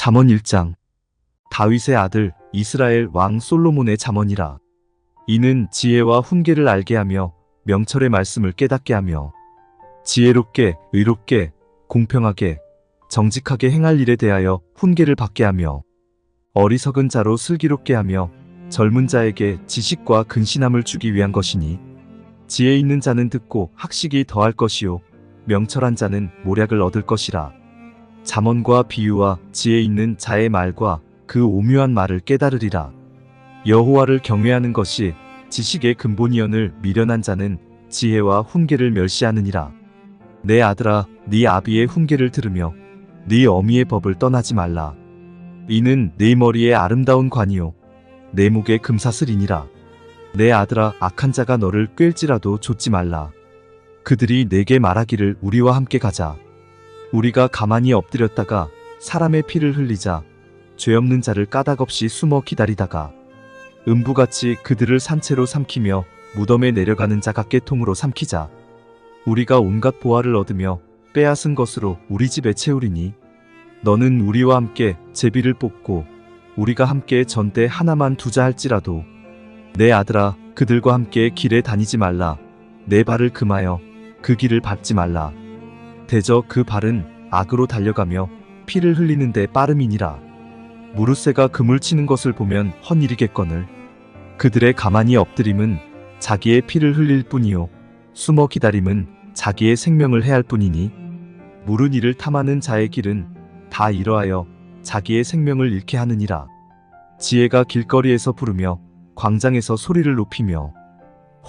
잠언 1장. 다윗의 아들 이스라엘 왕 솔로몬의 잠언이라. 이는 지혜와 훈계를 알게 하며 명철의 말씀을 깨닫게 하며 지혜롭게 의롭게 공평하게 정직하게 행할 일에 대하여 훈계를 받게 하며 어리석은 자로 슬기롭게 하며 젊은 자에게 지식과 근신함을 주기 위한 것이니, 지혜 있는 자는 듣고 학식이 더할 것이요 명철한 자는 모략을 얻을 것이라. 잠언과 비유와 지혜 있는 자의 말과 그 오묘한 말을 깨달으리라. 여호와를 경외하는 것이 지식의 근본이언을 미련한 자는 지혜와 훈계를 멸시하느니라. 내 아들아, 네 아비의 훈계를 들으며 네 어미의 법을 떠나지 말라. 이는 네 머리에 아름다운 관이요 내 목에 금사슬이니라. 내 아들아, 악한 자가 너를 꿰일지라도 좇지 말라. 그들이 내게 말하기를 우리와 함께 가자. 우리가 가만히 엎드렸다가 사람의 피를 흘리자. 죄 없는 자를 까닭없이 숨어 기다리다가 음부같이 그들을 산채로 삼키며 무덤에 내려가는 자 같게 통으로 삼키자. 우리가 온갖 보화를 얻으며 빼앗은 것으로 우리 집에 채우리니, 너는 우리와 함께 제비를 뽑고 우리가 함께 전대 하나만 두자 할지라도 내 아들아, 그들과 함께 길에 다니지 말라. 내 발을 금하여 그 길을 밟지 말라. 대저 그 발은 악으로 달려가며 피를 흘리는데 빠름이니라. 무릇새가 그물 치는 것을 보면 헛일이겠거늘 그들의 가만히 엎드림은 자기의 피를 흘릴 뿐이요 숨어 기다림은 자기의 생명을 해할 뿐이니, 물은 이를 탐하는 자의 길은 다 이러하여 자기의 생명을 잃게 하느니라. 지혜가 길거리에서 부르며 광장에서 소리를 높이며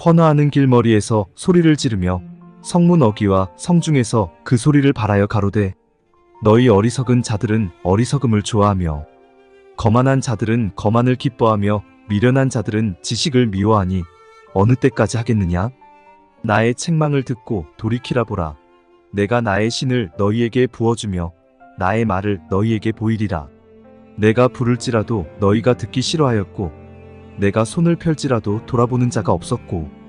헌화하는 길머리에서 소리를 지르며 성문 어귀와 성중에서 그 소리를 발하여 가로되, 너희 어리석은 자들은 어리석음을 좋아하며 거만한 자들은 거만을 기뻐하며 미련한 자들은 지식을 미워하니 어느 때까지 하겠느냐? 나의 책망을 듣고 돌이키라 보라. 내가 나의 신을 너희에게 부어주며 나의 말을 너희에게 보이리라. 내가 부를지라도 너희가 듣기 싫어하였고 내가 손을 펼지라도 돌아보는 자가 없었고,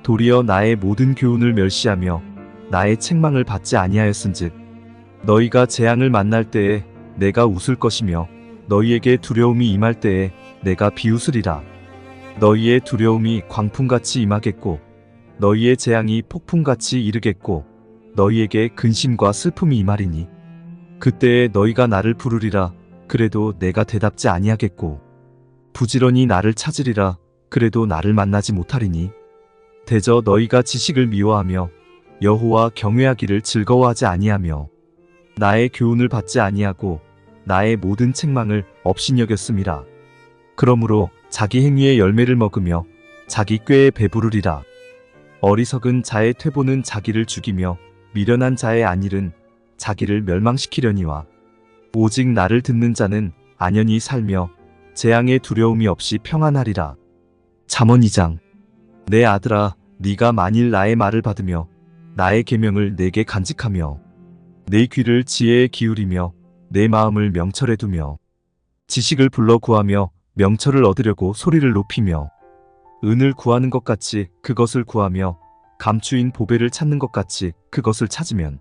도리어 나의 모든 교훈을 멸시하며 나의 책망을 받지 아니하였은즉 너희가 재앙을 만날 때에 내가 웃을 것이며 너희에게 두려움이 임할 때에 내가 비웃으리라. 너희의 두려움이 광풍같이 임하겠고 너희의 재앙이 폭풍같이 이르겠고 너희에게 근심과 슬픔이 임하리니, 그때에 너희가 나를 부르리라. 그래도 내가 대답지 아니하겠고 부지런히 나를 찾으리라. 그래도 나를 만나지 못하리니, 대저 너희가 지식을 미워하며 여호와 경외하기를 즐거워하지 아니하며 나의 교훈을 받지 아니하고 나의 모든 책망을 업신여겼음이라. 그러므로 자기 행위의 열매를 먹으며 자기 꾀에 배부르리라. 어리석은 자의 퇴보는 자기를 죽이며 미련한 자의 안일은 자기를 멸망시키려니와, 오직 나를 듣는 자는 안연히 살며 재앙의 두려움이 없이 평안하리라. 잠언 2장. 내 아들아, 네가 만일 나의 말을 받으며 나의 계명을 내게 간직하며 내 귀를 지혜에 기울이며 내 마음을 명철에 두며 지식을 불러 구하며 명철을 얻으려고 소리를 높이며 은을 구하는 것 같이 그것을 구하며 감추인 보배를 찾는 것 같이 그것을 찾으면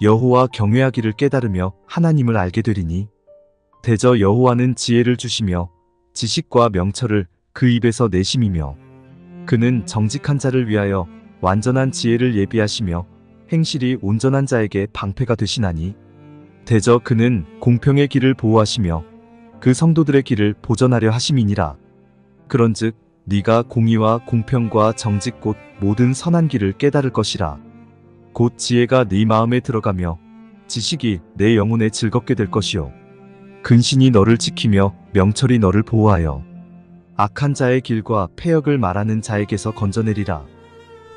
여호와 경외하기를 깨달으며 하나님을 알게 되리니, 대저 여호와는 지혜를 주시며 지식과 명철을 그 입에서 내심이며 그는 정직한 자를 위하여 완전한 지혜를 예비하시며 행실이 온전한 자에게 방패가 되시나니, 대저 그는 공평의 길을 보호하시며 그 성도들의 길을 보전하려 하심이니라. 그런즉 네가 공의와 공평과 정직 곧 모든 선한 길을 깨달을 것이라. 곧 지혜가 네 마음에 들어가며 지식이 내 영혼에 즐겁게 될 것이요 근신이 너를 지키며 명철이 너를 보호하여 악한 자의 길과 패역을 말하는 자에게서 건져내리라.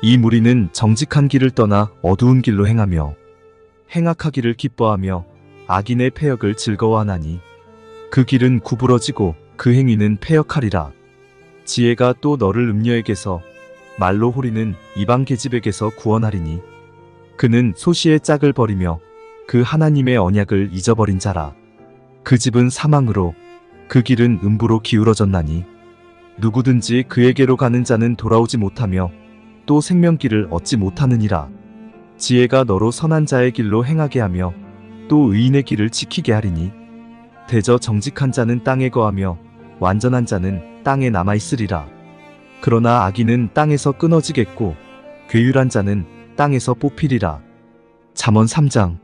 이 무리는 정직한 길을 떠나 어두운 길로 행하며 행악하기를 기뻐하며 악인의 패역을 즐거워하나니, 그 길은 구부러지고 그 행위는 패역하리라. 지혜가 또 너를 음녀에게서 말로 호리는 이방 계집에게서 구원하리니, 그는 소시의 짝을 버리며 그 하나님의 언약을 잊어버린 자라. 그 집은 사망으로 그 길은 음부로 기울어졌나니, 누구든지 그에게로 가는 자는 돌아오지 못하며 또 생명길을 얻지 못하느니라. 지혜가 너로 선한 자의 길로 행하게 하며 또 의인의 길을 지키게 하리니, 대저 정직한 자는 땅에 거하며 완전한 자는 땅에 남아있으리라. 그러나 악인은 땅에서 끊어지겠고 괴율한 자는 땅에서 뽑히리라. 잠언 3장.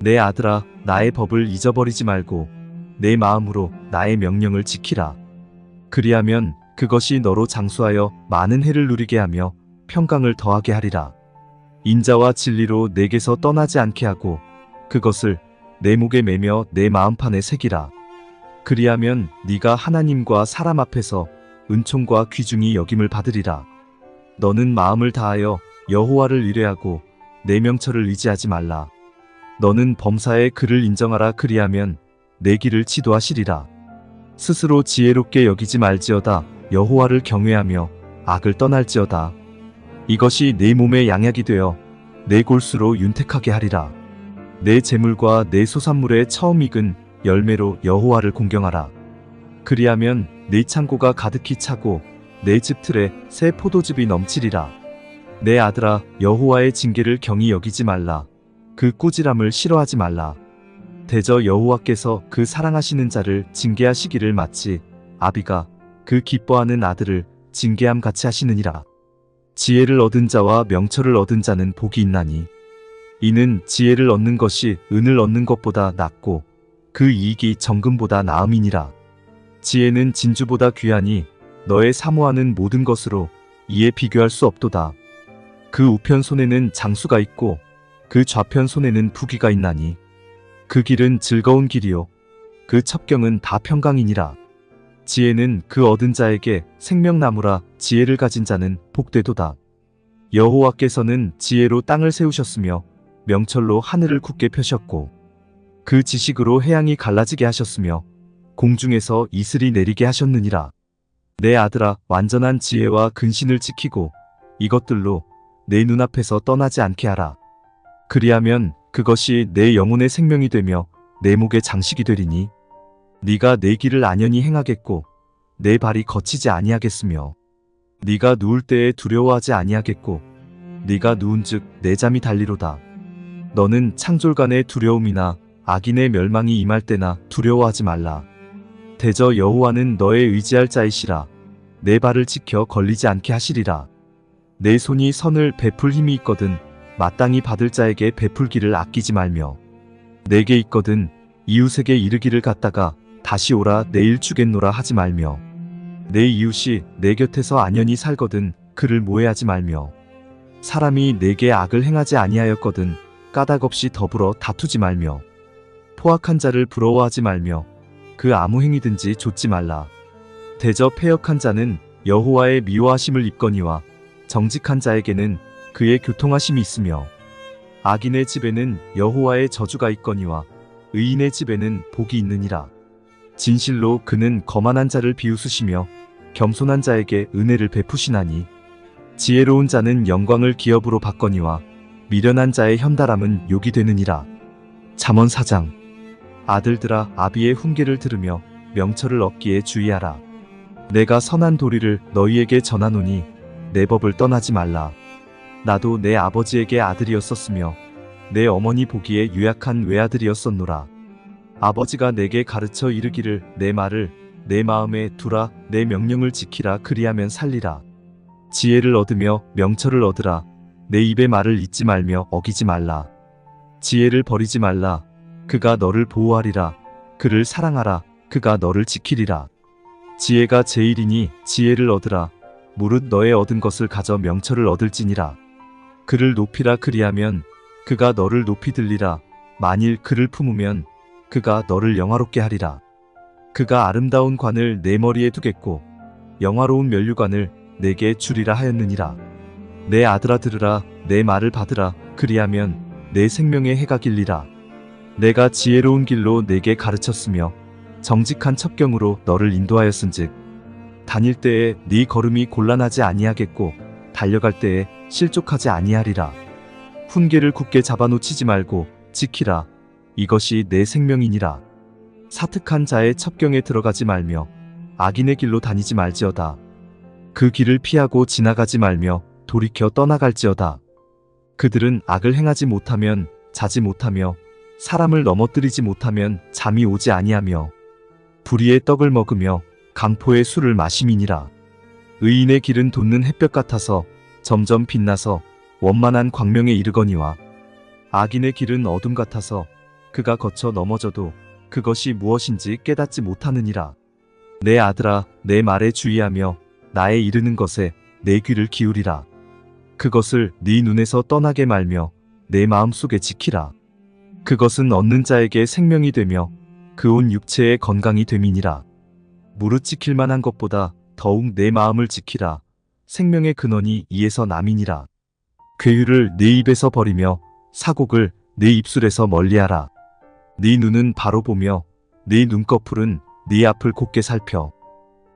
내 아들아, 나의 법을 잊어버리지 말고 내 마음으로 나의 명령을 지키라. 그리하면 그것이 너로 장수하여 많은 해를 누리게 하며 평강을 더하게 하리라. 인자와 진리로 내게서 떠나지 않게 하고 그것을 내 목에 매며 내 마음판에 새기라. 그리하면 네가 하나님과 사람 앞에서 은총과 귀중히 여김을 받으리라. 너는 마음을 다하여 여호와를 의뢰하고 내 명철을 의지하지 말라. 너는 범사에 그를 인정하라. 그리하면 내 길을 지도하시리라. 스스로 지혜롭게 여기지 말지어다. 여호와를 경외하며 악을 떠날지어다. 이것이 내 몸의 양약이 되어 내 골수로 윤택하게 하리라. 내 재물과 내 소산물의 처음 익은 열매로 여호와를 공경하라. 그리하면 네 창고가 가득히 차고 내 집 틀에 새 포도즙이 넘치리라. 내 아들아, 여호와의 징계를 경히 여기지 말라. 그 꾸지람을 싫어하지 말라. 대저 여호와께서 그 사랑하시는 자를 징계하시기를 마치 아비가 그 기뻐하는 아들을 징계함 같이 하시느니라. 지혜를 얻은 자와 명철을 얻은 자는 복이 있나니 이는 지혜를 얻는 것이 은을 얻는 것보다 낫고 그 이익이 정금보다 나음이니라. 지혜는 진주보다 귀하니 너의 사모하는 모든 것으로 이에 비교할 수 없도다. 그 우편 손에는 장수가 있고 그 좌편 손에는 부귀가 있나니 그 길은 즐거운 길이요 그 첩경은 다 평강이니라. 지혜는 그 얻은 자에게 생명나무라. 지혜를 가진 자는 복되도다. 여호와께서는 지혜로 땅을 세우셨으며 명철로 하늘을 굳게 펴셨고 그 지식으로 해양이 갈라지게 하셨으며 공중에서 이슬이 내리게 하셨느니라. 내 아들아, 완전한 지혜와 근신을 지키고 이것들로 내 눈앞에서 떠나지 않게 하라. 그리하면 그것이 내 영혼의 생명이 되며 내 목의 장식이 되리니 네가 내 길을 안연히 행하겠고 내 발이 거치지 아니하겠으며 네가 누울 때에 두려워하지 아니하겠고 네가 누운즉 내 잠이 달리로다. 너는 창졸간의 두려움이나 악인의 멸망이 임할 때나 두려워하지 말라. 대저 여호와는 너의 의지할 자이시라. 내 발을 지켜 걸리지 않게 하시리라. 내 손이 선을 베풀 힘이 있거든 마땅히 받을 자에게 베풀기를 아끼지 말며 내게 있거든 이웃에게 이르기를 갖다가 다시 오라 내일 주겠노라 하지 말며 내 이웃이 내 곁에서 안연히 살거든 그를 모해하지 말며 사람이 내게 악을 행하지 아니하였거든 까닭없이 더불어 다투지 말며 포악한 자를 부러워하지 말며 그 아무 행위든지 좇지 말라. 대저 패역한 자는 여호와의 미워하심을 입거니와 정직한 자에게는 그의 교통하심이 있으며 악인의 집에는 여호와의 저주가 있거니와 의인의 집에는 복이 있느니라. 진실로 그는 거만한 자를 비웃으시며 겸손한 자에게 은혜를 베푸시나니 지혜로운 자는 영광을 기업으로 받거니와 미련한 자의 현달함은 욕이 되느니라. 잠언 4장. 아들들아, 아비의 훈계를 들으며 명철을 얻기에 주의하라. 내가 선한 도리를 너희에게 전하노니 내 법을 떠나지 말라. 나도 내 아버지에게 아들이었었으며 내 어머니 보기에 유약한 외아들이었었노라. 아버지가 내게 가르쳐 이르기를 내 말을 내 마음에 두라. 내 명령을 지키라. 그리하면 살리라. 지혜를 얻으며 명철을 얻으라. 내 입의 말을 잊지 말며 어기지 말라. 지혜를 버리지 말라. 그가 너를 보호하리라. 그를 사랑하라. 그가 너를 지키리라. 지혜가 제일이니 지혜를 얻으라. 무릇 너의 얻은 것을 가져 명철을 얻을지니라. 그를 높이라. 그리하면 그가 너를 높이 들리라. 만일 그를 품으면 그가 너를 영화롭게 하리라. 그가 아름다운 관을 내 머리에 두겠고 영화로운 면류관을 내게 주리라 하였느니라. 내 아들아, 들으라. 내 말을 받으라. 그리하면 내 생명의 해가 길리라. 내가 지혜로운 길로 내게 가르쳤으며 정직한 첩경으로 너를 인도하였은즉 다닐 때에 네 걸음이 곤란하지 아니하겠고 달려갈 때에 실족하지 아니하리라. 훈계를 굳게 잡아놓치지 말고 지키라. 이것이 내 생명이니라. 사특한 자의 첩경에 들어가지 말며 악인의 길로 다니지 말지어다. 그 길을 피하고 지나가지 말며 돌이켜 떠나갈지어다. 그들은 악을 행하지 못하면 자지 못하며 사람을 넘어뜨리지 못하면 잠이 오지 아니하며 불의의 떡을 먹으며 강포의 술을 마심이니라. 의인의 길은 돋는 햇볕 같아서 점점 빛나서 원만한 광명에 이르거니와 악인의 길은 어둠 같아서 그가 거쳐 넘어져도 그것이 무엇인지 깨닫지 못하느니라. 내 아들아, 내 말에 주의하며 나의 이르는 것에 내 귀를 기울이라. 그것을 네 눈에서 떠나게 말며 내 마음속에 지키라. 그것은 얻는 자에게 생명이 되며 그 온 육체의 건강이 됨이니라. 무릇 지킬 만한 것보다 더욱 내 마음을 지키라. 생명의 근원이 이에서 남이니라. 괴유를 네 입에서 버리며 사곡을 네 입술에서 멀리하라. 네 눈은 바로 보며 네 눈꺼풀은 네 앞을 곧게 살펴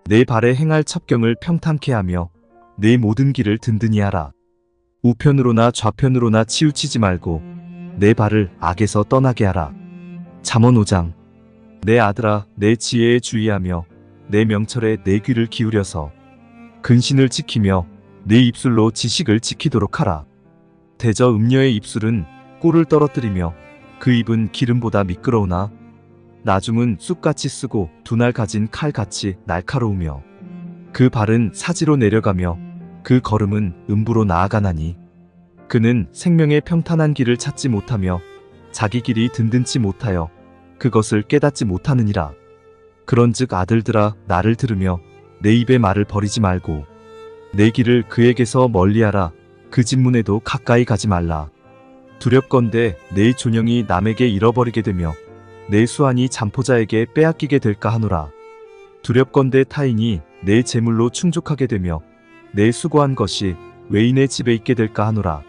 내 발에 행할 첩경을 평탄케 하며 내 모든 길을 든든히 하라. 우편으로나 좌편으로나 치우치지 말고 내 발을 악에서 떠나게 하라. 잠언 5장. 내 아들아, 내 지혜에 주의하며 내 명철에 내 귀를 기울여서 근신을 지키며 내 입술로 지식을 지키도록 하라. 대저 음녀의 입술은 꿀을 떨어뜨리며 그 입은 기름보다 미끄러우나 나중은 쑥같이 쓰고 두날 가진 칼같이 날카로우며 그 발은 사지로 내려가며 그 걸음은 음부로 나아가나니 그는 생명의 평탄한 길을 찾지 못하며 자기 길이 든든치 못하여 그것을 깨닫지 못하느니라. 그런즉 아들들아, 나를 들으며 내 입의 말을 버리지 말고 내 길을 그에게서 멀리하라. 그 집문에도 가까이 가지 말라. 두렵건대 내 존영이 남에게 잃어버리게 되며 내 수완이 잠포자에게 빼앗기게 될까 하노라. 두렵건대 타인이 내 재물로 충족하게 되며 내 수고한 것이 외인의 집에 있게 될까 하노라.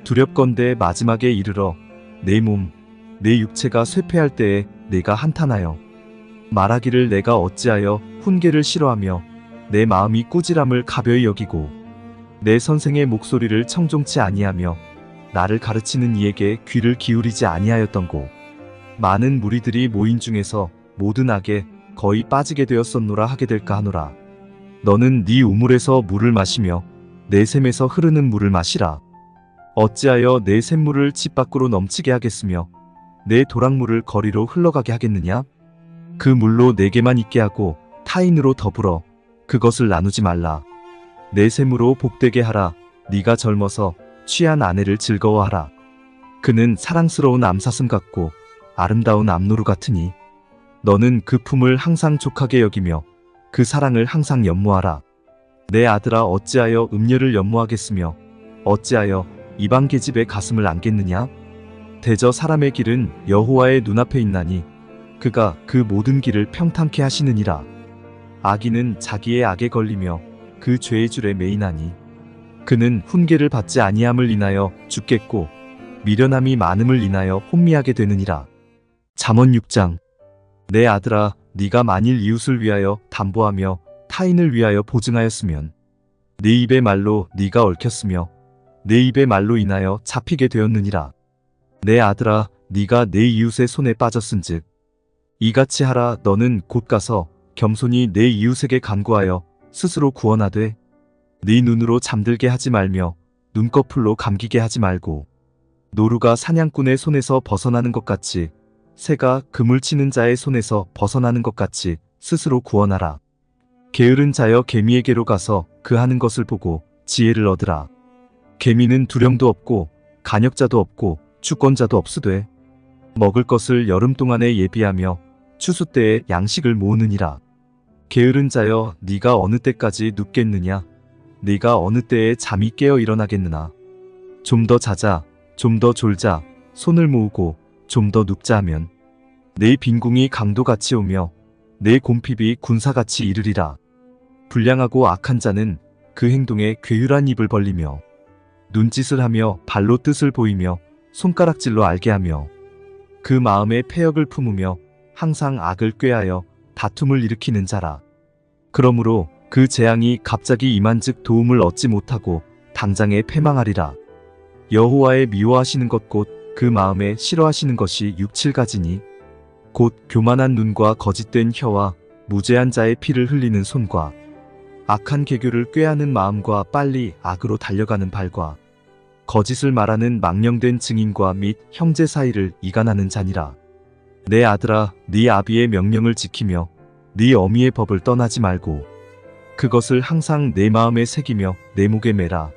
두렵건대 마지막에 이르러 내 몸, 내 육체가 쇠폐할 때에 내가 한탄하여 말하기를 내가 어찌하여 훈계를 싫어하며 내 마음이 꾸지람을 가벼이 여기고 내 선생의 목소리를 청종치 아니하며 나를 가르치는 이에게 귀를 기울이지 아니하였던고. 많은 무리들이 모인 중에서 모든 악에 거의 빠지게 되었었노라 하게 될까 하노라. 너는 네 우물에서 물을 마시며 내 샘에서 흐르는 물을 마시라. 어찌하여 내 샘물을 집 밖으로 넘치게 하겠으며 내 도랑물을 거리로 흘러가게 하겠느냐? 그 물로 내게만 있게 하고 타인으로 더불어 그것을 나누지 말라. 내 샘으로 복되게 하라. 네가 젊어서 취한 아내를 즐거워하라. 그는 사랑스러운 암사슴 같고 아름다운 암노루 같으니 너는 그 품을 항상 족하게 여기며 그 사랑을 항상 연모하라. 내 아들아, 어찌하여 음녀를 연모하겠으며 어찌하여 이방 계집의 가슴을 안겠느냐? 대저 사람의 길은 여호와의 눈앞에 있나니 그가 그 모든 길을 평탄케 하시느니라. 악인은 자기의 악에 걸리며 그 죄의 줄에 매이나니 그는 훈계를 받지 아니함을 인하여 죽겠고 미련함이 많음을 인하여 혼미하게 되느니라. 잠언 6장. 내 아들아, 네가 만일 이웃을 위하여 담보하며 타인을 위하여 보증하였으면 네 입의 말로 네가 얽혔으며 내 입의 말로 인하여 잡히게 되었느니라. 내 아들아, 네가 내 이웃의 손에 빠졌은즉 이같이 하라. 너는 곧 가서 겸손히 내 이웃에게 간구하여 스스로 구원하되 네 눈으로 잠들게 하지 말며 눈꺼풀로 감기게 하지 말고 노루가 사냥꾼의 손에서 벗어나는 것 같이 새가 그물 치는 자의 손에서 벗어나는 것 같이 스스로 구원하라. 게으른 자여 개미에게로 가서 그 하는 것을 보고 지혜를 얻으라. 개미는 두령도 없고 간역자도 없고 주권자도 없으되 먹을 것을 여름 동안에 예비하며 추수 때에 양식을 모으느니라. 게으른 자여, 네가 어느 때까지 눕겠느냐? 네가 어느 때에 잠이 깨어 일어나겠느냐? 좀 더 자자, 좀 더 졸자, 손을 모으고 좀 더 눕자 하면 내 빈궁이 강도같이 오며 내 곰핍이 군사같이 이르리라. 불량하고 악한 자는 그 행동에 괴유란 입을 벌리며 눈짓을 하며 발로 뜻을 보이며 손가락질로 알게 하며 그 마음에 패역을 품으며 항상 악을 꾀하여 다툼을 일으키는 자라. 그러므로 그 재앙이 갑자기 임한즉 도움을 얻지 못하고 당장에 패망하리라. 여호와의 미워하시는 것 곧 그 마음에 싫어하시는 것이 6, 7가지니 곧 교만한 눈과 거짓된 혀와 무죄한 자의 피를 흘리는 손과 악한 계교를 꾀하는 마음과 빨리 악으로 달려가는 발과 거짓을 말하는 망령된 증인과 및 형제 사이를 이간하는 자니라. 내 아들아, 네 아비의 명령을 지키며 네 어미의 법을 떠나지 말고 그것을 항상 내 마음에 새기며 내 목에 매라.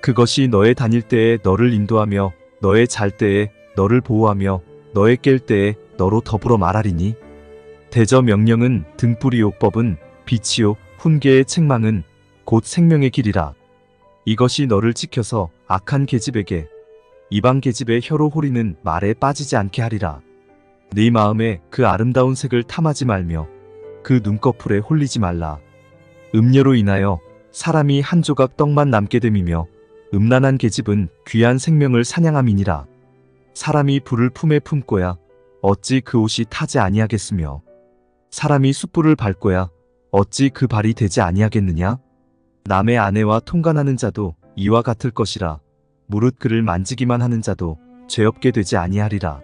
그것이 너의 다닐 때에 너를 인도하며 너의 잘 때에 너를 보호하며 너의 깰 때에 너로 더불어 말하리니. 대저 명령은 등불이요 법은 빛이요 훈계의 책망은 곧 생명의 길이라. 이것이 너를 지켜서 악한 계집에게 이방 계집의 혀로 호리는 말에 빠지지 않게 하리라. 네 마음에 그 아름다운 색을 탐하지 말며 그 눈꺼풀에 홀리지 말라. 음녀로 인하여 사람이 한 조각 떡만 남게 됨이며 음란한 계집은 귀한 생명을 사냥함이니라. 사람이 불을 품에 품고야 어찌 그 옷이 타지 아니하겠으며 사람이 숯불을 밟고야 어찌 그 발이 되지 아니하겠느냐. 남의 아내와 통간하는 자도 이와 같을 것이라. 무릇 그를 만지기만 하는 자도 죄없게 되지 아니하리라.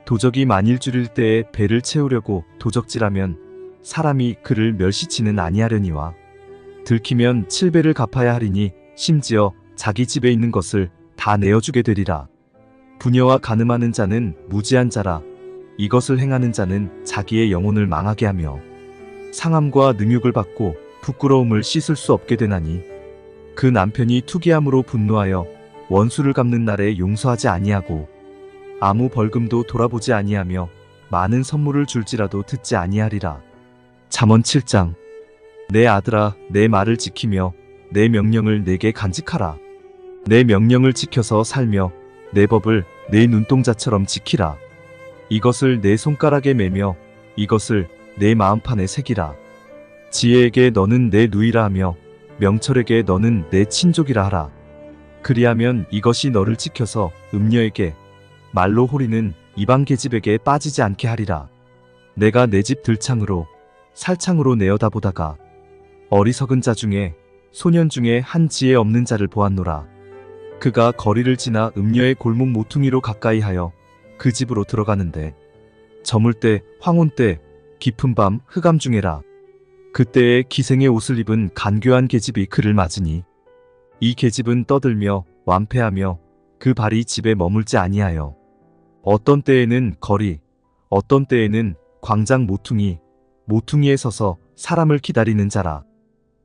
도적이 만일 줄일 때에 배를 채우려고 도적질하면 사람이 그를 멸시치는 아니하려니와 들키면 7배를 갚아야 하리니 심지어 자기 집에 있는 것을 다 내어주게 되리라. 부녀와 간음하는 자는 무지한 자라. 이것을 행하는 자는 자기의 영혼을 망하게 하며 상함과 능욕을 받고 부끄러움을 씻을 수 없게 되나니 그 남편이 투기함으로 분노하여 원수를 갚는 날에 용서하지 아니하고 아무 벌금도 돌아보지 아니하며 많은 선물을 줄지라도 듣지 아니하리라. 잠언 7장. 내 아들아, 내 말을 지키며 내 명령을 내게 간직하라. 내 명령을 지켜서 살며 내 법을 내 눈동자처럼 지키라. 이것을 내 손가락에 매며 이것을 내 마음판에 새기라. 지혜에게 너는 내 누이라 하며 명철에게 너는 내 친족이라 하라. 그리하면 이것이 너를 지켜서 음녀에게 말로 호리는 이방 계집에게 빠지지 않게 하리라. 내가 내 집 들창으로 살창으로 내어다보다가 어리석은 자 중에 소년 중에 한 지혜 없는 자를 보았노라. 그가 거리를 지나 음녀의 골목 모퉁이로 가까이 하여 그 집으로 들어가는데 저물 때 황혼 때 깊은 밤 흑암 중에라. 그때에 기생의 옷을 입은 간교한 계집이 그를 맞으니 이 계집은 떠들며 완패하며 그 발이 집에 머물지 아니하여 어떤 때에는 거리 어떤 때에는 광장 모퉁이에 서서 사람을 기다리는 자라.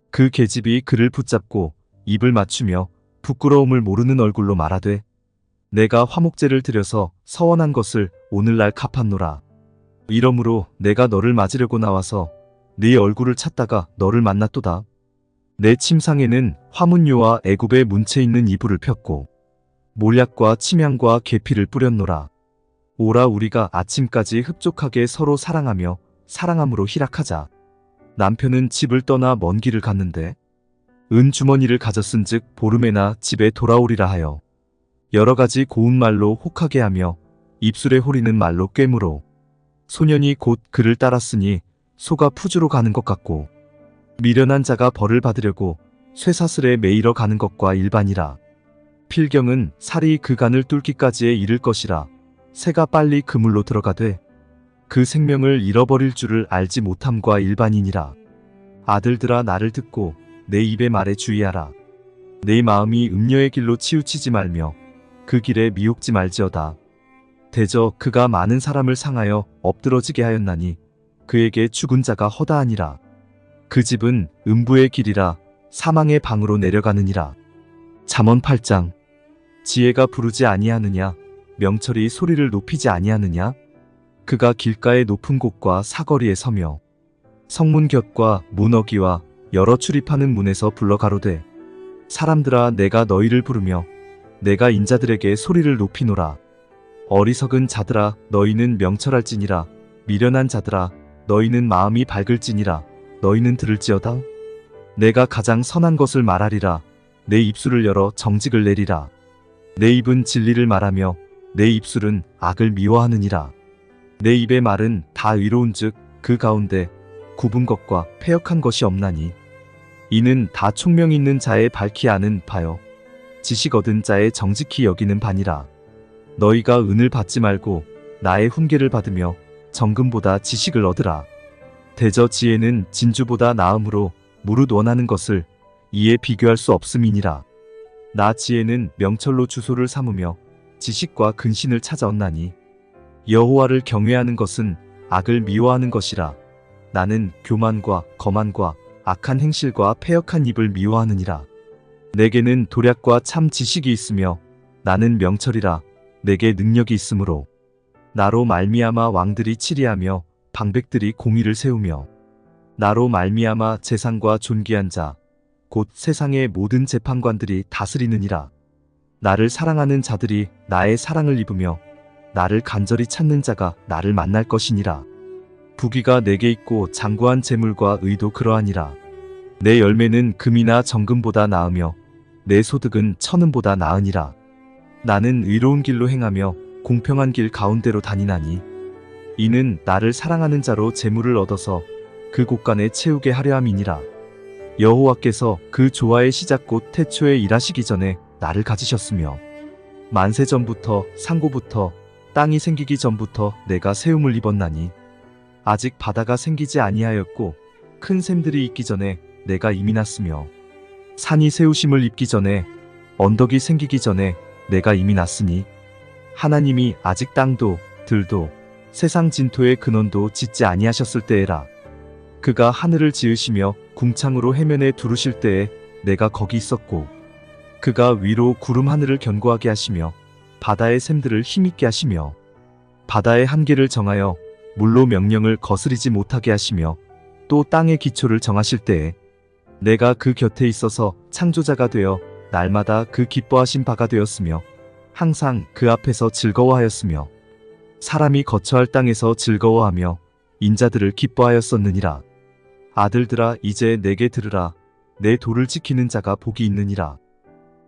그 계집이 그를 붙잡고 입을 맞추며 부끄러움을 모르는 얼굴로 말하되 내가 화목제를 드려서 서원한 것을 오늘날 갚았노라. 이러므로 내가 너를 맞으려고 나와서 네 얼굴을 찾다가 너를 만났도다. 내 침상에는 화문요와 애굽의 문채 있는 이불을 폈고 몰약과 침향과 계피를 뿌렸노라. 오라 우리가 아침까지 흡족하게 서로 사랑하며 사랑함으로 희락하자. 남편은 집을 떠나 먼 길을 갔는데 은 주머니를 가졌은즉 보름에나 집에 돌아오리라 하여 여러 가지 고운 말로 혹하게 하며 입술에 호리는 말로 꿰물어 소년이 곧 그를 따랐으니 소가 푸주로 가는 것 같고 미련한 자가 벌을 받으려고 쇠사슬에 매이러 가는 것과 일반이라. 필경은 살이 그 간을 뚫기까지에 이를 것이라. 새가 빨리 그물로 들어가되 그 생명을 잃어버릴 줄을 알지 못함과 일반이니라. 아들들아 나를 듣고 내 입의 말에 주의하라. 내 마음이 음녀의 길로 치우치지 말며 그 길에 미혹지 말지어다. 대저 그가 많은 사람을 상하여 엎드러지게 하였나니 그에게 죽은 자가 허다하니라. 그 집은 음부의 길이라 사망의 방으로 내려가느니라. 잠언 8장. 지혜가 부르지 아니하느냐 명철이 소리를 높이지 아니하느냐. 그가 길가의 높은 곳과 사거리에 서며 성문 곁과 문어기와 여러 출입하는 문에서 불러 가로되 사람들아 내가 너희를 부르며 내가 인자들에게 소리를 높이노라. 어리석은 자들아 너희는 명철할지니라. 미련한 자들아 너희는 마음이 밝을지니라. 너희는 들을지어다. 내가 가장 선한 것을 말하리라. 내 입술을 열어 정직을 내리라. 내 입은 진리를 말하며 내 입술은 악을 미워하느니라. 내 입의 말은 다 의로운즉 그 가운데 굽은 것과 패역한 것이 없나니 이는 다 총명 있는 자의 밝히 아는 바요 지식 얻은 자의 정직히 여기는 바니라. 너희가 은을 받지 말고 나의 훈계를 받으며 정금보다 지식을 얻으라. 대저 지혜는 진주보다 나음으로 무릇 원하는 것을 이에 비교할 수 없음이니라. 나 지혜는 명철로 주소를 삼으며 지식과 근신을 찾아온나니 여호와를 경외하는 것은 악을 미워하는 것이라. 나는 교만과 거만과 악한 행실과 패역한 입을 미워하느니라. 내게는 도략과 참 지식이 있으며 나는 명철이라. 내게 능력이 있으므로 나로 말미암아 왕들이 치리하며 방백들이 공의를 세우며 나로 말미암아 재상과 존귀한 자 곧 세상의 모든 재판관들이 다스리느니라. 나를 사랑하는 자들이 나의 사랑을 입으며 나를 간절히 찾는 자가 나를 만날 것이니라. 부귀가 내게 있고 장구한 재물과 의도 그러하니라. 내 열매는 금이나 정금보다 나으며 내 소득은 천은보다 나으니라. 나는 의로운 길로 행하며 공평한 길 가운데로 다니나니 이는 나를 사랑하는 자로 재물을 얻어서 그 곳간에 채우게 하려 함이니라. 여호와께서 그 조화의 시작 곧 태초에 일하시기 전에 나를 가지셨으며 만세 전부터 상고부터 땅이 생기기 전부터 내가 세움을 입었나니 아직 바다가 생기지 아니하였고 큰 샘들이 있기 전에 내가 이미 났으며 산이 세우심을 입기 전에 언덕이 생기기 전에 내가 이미 났으니 하나님이 아직 땅도 들도 세상 진토의 근원도 짓지 아니하셨을 때에라. 그가 하늘을 지으시며 궁창으로 해면에 두르실 때에 내가 거기 있었고 그가 위로 구름 하늘을 견고하게 하시며 바다의 샘들을 힘있게 하시며 바다의 한계를 정하여 물로 명령을 거스리지 못하게 하시며 또 땅의 기초를 정하실 때에 내가 그 곁에 있어서 창조자가 되어 날마다 그 기뻐하신 바가 되었으며 항상 그 앞에서 즐거워하였으며 사람이 거처할 땅에서 즐거워하며 인자들을 기뻐하였었느니라. 아들들아 이제 내게 들으라. 내 도를 지키는 자가 복이 있느니라.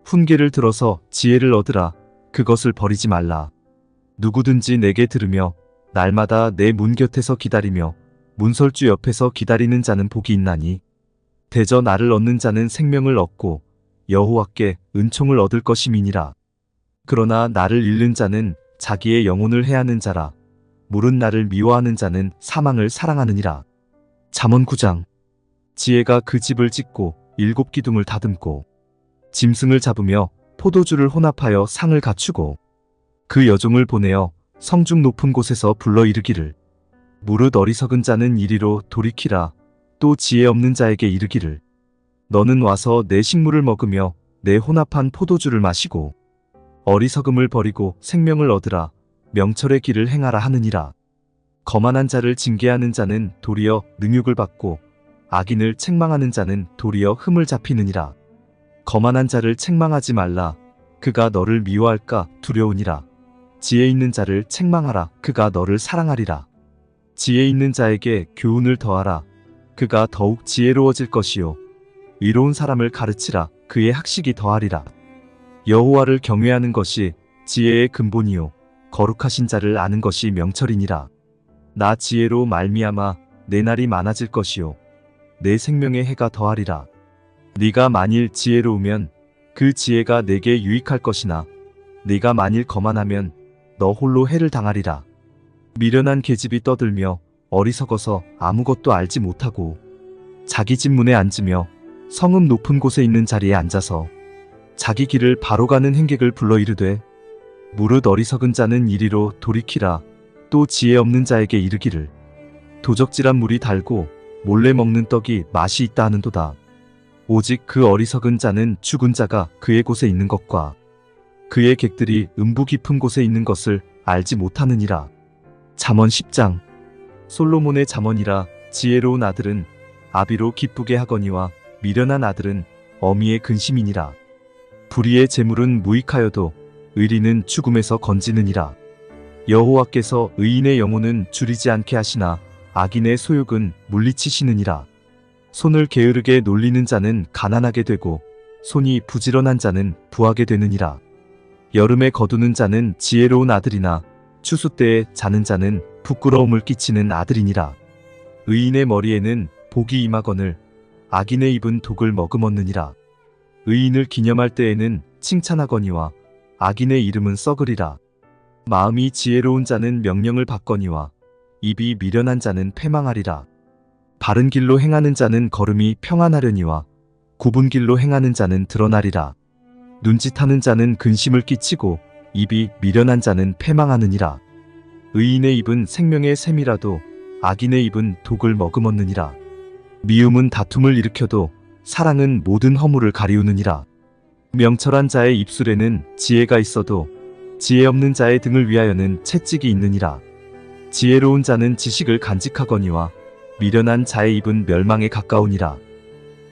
훈계를 들어서 지혜를 얻으라. 그것을 버리지 말라. 누구든지 내게 들으며 날마다 내 문 곁에서 기다리며 문설주 옆에서 기다리는 자는 복이 있나니 대저 나를 얻는 자는 생명을 얻고 여호와께 은총을 얻을 것임이니라. 그러나 나를 잃는 자는 자기의 영혼을 해하는 자라. 물은 나를 미워하는 자는 사망을 사랑하느니라. 잠언 9장. 지혜가 그 집을 짓고 7 기둥을 다듬고 짐승을 잡으며 포도주를 혼합하여 상을 갖추고 그 여종을 보내어 성중 높은 곳에서 불러 이르기를 무릇 어리석은 자는 이리로 돌이키라. 또 지혜 없는 자에게 이르기를 너는 와서 내 식물을 먹으며 내 혼합한 포도주를 마시고 어리석음을 버리고 생명을 얻으라. 명철의 길을 행하라 하느니라. 거만한 자를 징계하는 자는 도리어 능욕을 받고 악인을 책망하는 자는 도리어 흠을 잡히느니라. 거만한 자를 책망하지 말라. 그가 너를 미워할까 두려우니라. 지혜 있는 자를 책망하라. 그가 너를 사랑하리라. 지혜 있는 자에게 교훈을 더하라. 그가 더욱 지혜로워질 것이요 의로운 사람을 가르치라. 그의 학식이 더하리라. 여호와를 경외하는 것이 지혜의 근본이요 거룩하신 자를 아는 것이 명철이니라. 나 지혜로 말미암아 내 날이 많아질 것이요 내 생명의 해가 더하리라. 네가 만일 지혜로우면 그 지혜가 내게 유익할 것이나 네가 만일 거만하면 너 홀로 해를 당하리라. 미련한 계집이 떠들며 어리석어서 아무것도 알지 못하고 자기 집 문에 앉으며 성읍 높은 곳에 있는 자리에 앉아서 자기 길을 바로 가는 행객을 불러 이르되 무릇 어리석은 자는 이리로 돌이키라. 또 지혜 없는 자에게 이르기를 도적질한 물이 달고 몰래 먹는 떡이 맛이 있다 하는도다. 오직 그 어리석은 자는 죽은 자가 그의 곳에 있는 것과 그의 객들이 음부 깊은 곳에 있는 것을 알지 못하느니라. 잠언 10장. 솔로몬의 잠언이라. 지혜로운 아들은 아비로 기쁘게 하거니와 미련한 아들은 어미의 근심이니라. 불의의 재물은 무익하여도 의리는 죽음에서 건지느니라. 여호와께서 의인의 영혼은 줄이지 않게 하시나 악인의 소욕은 물리치시느니라. 손을 게으르게 놀리는 자는 가난하게 되고 손이 부지런한 자는 부하게 되느니라. 여름에 거두는 자는 지혜로운 아들이나 추수 때에 자는 자는 부끄러움을 끼치는 아들이니라. 의인의 머리에는 복이 임하거늘 악인의 입은 독을 머금었느니라. 의인을 기념할 때에는 칭찬하거니와 악인의 이름은 썩으리라. 마음이 지혜로운 자는 명령을 받거니와 입이 미련한 자는 패망하리라. 바른 길로 행하는 자는 걸음이 평안하려니와 굽은 길로 행하는 자는 드러나리라. 눈짓하는 자는 근심을 끼치고 입이 미련한 자는 패망하느니라. 의인의 입은 생명의 샘이라도 악인의 입은 독을 머금었느니라. 미움은 다툼을 일으켜도 사랑은 모든 허물을 가리우느니라. 명철한 자의 입술에는 지혜가 있어도 지혜 없는 자의 등을 위하여는 채찍이 있느니라. 지혜로운 자는 지식을 간직하거니와 미련한 자의 입은 멸망에 가까우니라.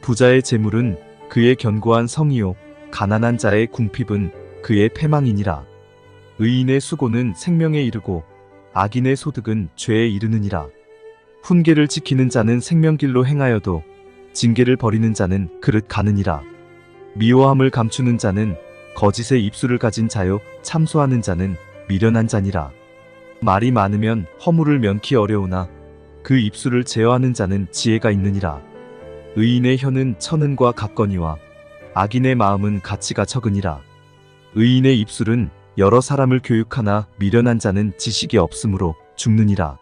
부자의 재물은 그의 견고한 성이요 가난한 자의 궁핍은 그의 패망이니라. 의인의 수고는 생명에 이르고 악인의 소득은 죄에 이르느니라. 훈계를 지키는 자는 생명길로 행하여도 징계를 버리는 자는 그릇 가느니라. 미워함을 감추는 자는 거짓의 입술을 가진 자요 참소하는 자는 미련한 자니라. 말이 많으면 허물을 면키 어려우나 그 입술을 제어하는 자는 지혜가 있느니라. 의인의 혀는 천은과 같거니와 악인의 마음은 가치가 적으니라. 의인의 입술은 여러 사람을 교육하나 미련한 자는 지식이 없으므로 죽느니라.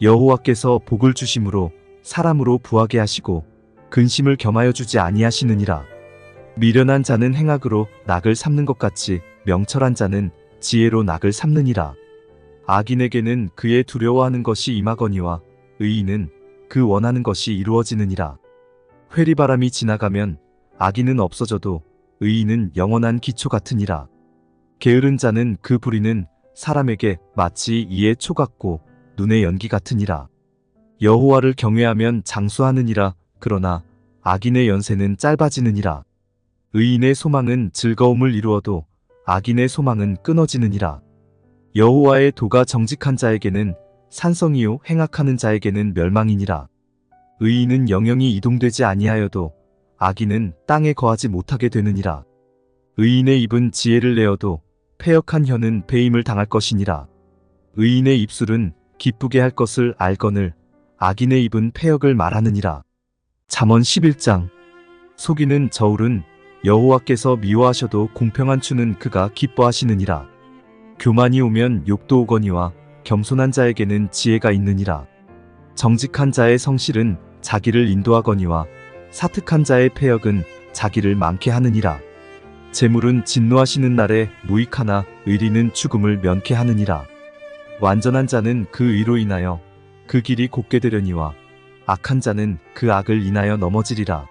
여호와께서 복을 주심으로 사람으로 부하게 하시고 근심을 겸하여 주지 아니하시느니라. 미련한 자는 행악으로 낙을 삼는 것 같이 명철한 자는 지혜로 낙을 삼느니라. 악인에게는 그의 두려워하는 것이 임하거니와 의인은 그 원하는 것이 이루어지느니라. 회리바람이 지나가면 악인은 없어져도 의인은 영원한 기초 같으니라. 게으른 자는 그 부리는 사람에게 마치 이의 초 같고 눈의 연기 같으니라. 여호와를 경외하면 장수하느니라. 그러나 악인의 연세는 짧아지느니라. 의인의 소망은 즐거움을 이루어도 악인의 소망은 끊어지느니라. 여호와의 도가 정직한 자에게는 산성이요 행악하는 자에게는 멸망이니라. 의인은 영영이 이동되지 아니하여도 악인은 땅에 거하지 못하게 되느니라. 의인의 입은 지혜를 내어도 패역한 혀는 배임을 당할 것이니라. 의인의 입술은 기쁘게 할 것을 알거늘 악인의 입은 패역을 말하느니라. 잠언 11장. 속이는 저울은 여호와께서 미워하셔도 공평한 추는 그가 기뻐하시느니라. 교만이 오면 욕도 오거니와 겸손한 자에게는 지혜가 있느니라. 정직한 자의 성실은 자기를 인도하거니와 사특한 자의 패역은 자기를 많게 하느니라. 재물은 진노하시는 날에 무익하나 의리는 죽음을 면케 하느니라. 완전한 자는 그 의로 인하여 그 길이 곧게 되려니와 악한 자는 그 악을 인하여 넘어지리라.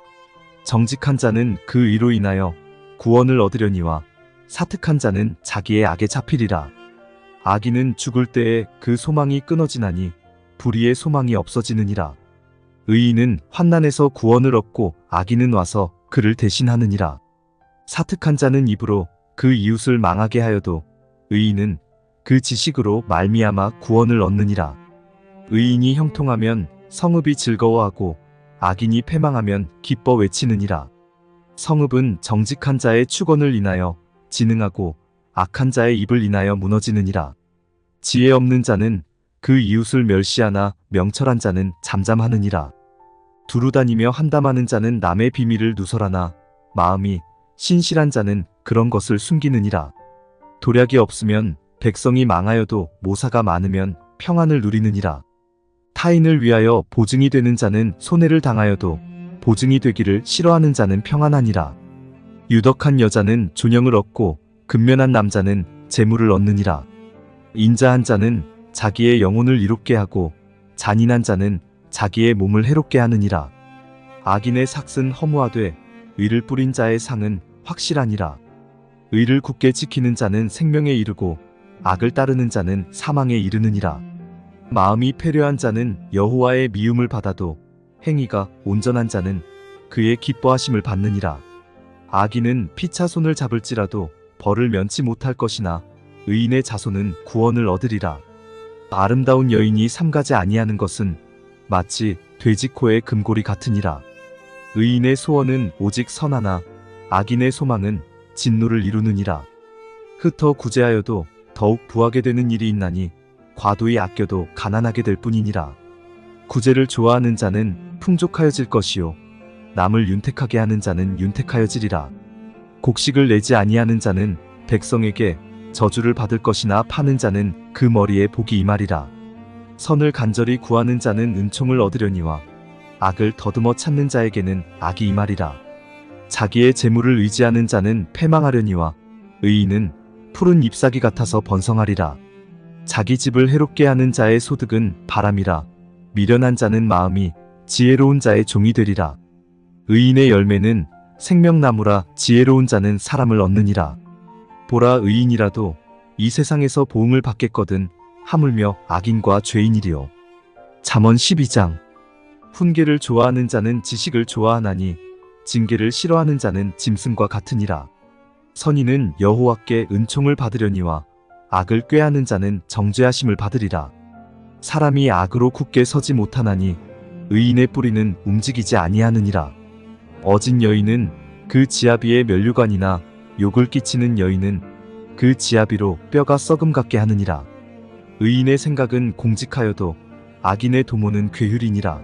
정직한 자는 그 의로 인하여 구원을 얻으려니와 사특한 자는 자기의 악에 잡히리라. 악인은 죽을 때에 그 소망이 끊어지나니 불의의 소망이 없어지느니라. 의인은 환난에서 구원을 얻고 악인은 와서 그를 대신하느니라. 사특한 자는 입으로 그 이웃을 망하게 하여도 의인은 그 지식으로 말미암아 구원을 얻느니라. 의인이 형통하면 성읍이 즐거워하고 악인이 패망하면 기뻐 외치느니라. 성읍은 정직한 자의 축원을 인하여 진흥하고 악한 자의 입을 인하여 무너지느니라. 지혜 없는 자는 그 이웃을 멸시하나 명철한 자는 잠잠하느니라. 두루다니며 한담하는 자는 남의 비밀을 누설하나 마음이 신실한 자는 그런 것을 숨기느니라. 도략이 없으면 백성이 망하여도 모사가 많으면 평안을 누리느니라. 타인을 위하여 보증이 되는 자는 손해를 당하여도 보증이 되기를 싫어하는 자는 평안하니라. 유덕한 여자는 존영을 얻고 근면한 남자는 재물을 얻느니라. 인자한 자는 자기의 영혼을 이롭게 하고 잔인한 자는 자기의 몸을 해롭게 하느니라. 악인의 삭은 허무하되 의를 뿌린 자의 상은 확실하니라. 의를 굳게 지키는 자는 생명에 이르고 악을 따르는 자는 사망에 이르느니라. 마음이 패려한 자는 여호와의 미움을 받아도 행위가 온전한 자는 그의 기뻐하심을 받느니라. 악인은 피차 손을 잡을지라도 벌을 면치 못할 것이나 의인의 자손은 구원을 얻으리라. 아름다운 여인이 삼가지 아니하는 것은 마치 돼지코의 금고리 같으니라. 의인의 소원은 오직 선하나 악인의 소망은 진노를 이루느니라. 흩어 구제하여도 더욱 부하게 되는 일이 있나니 과도히 아껴도 가난하게 될 뿐이니라. 구제를 좋아하는 자는 풍족하여질 것이요 남을 윤택하게 하는 자는 윤택하여지리라. 곡식을 내지 아니하는 자는 백성에게 저주를 받을 것이나 파는 자는 그 머리에 복이 임하리라. 선을 간절히 구하는 자는 은총을 얻으려니와 악을 더듬어 찾는 자에게는 악이 임하리라. 자기의 재물을 의지하는 자는 패망하려니와 의인은 푸른 잎사귀 같아서 번성하리라. 자기 집을 해롭게 하는 자의 소득은 바람이라. 미련한 자는 마음이 지혜로운 자의 종이 되리라. 의인의 열매는 생명나무라. 지혜로운 자는 사람을 얻느니라. 보라, 의인이라도 이 세상에서 보응을 받겠거든 하물며 악인과 죄인이리요. 잠언 12장. 훈계를 좋아하는 자는 지식을 좋아하나니 징계를 싫어하는 자는 짐승과 같으니라. 선인은 여호와께 은총을 받으려니와 악을 꾀하는 자는 정죄하심을 받으리라. 사람이 악으로 굳게 서지 못하나니 의인의 뿌리는 움직이지 아니하느니라. 어진 여인은 그 지아비의 면류관이나 욕을 끼치는 여인은 그 지아비로 뼈가 썩음 같게 하느니라. 의인의 생각은 공직하여도 악인의 도모는 괴휼이니라.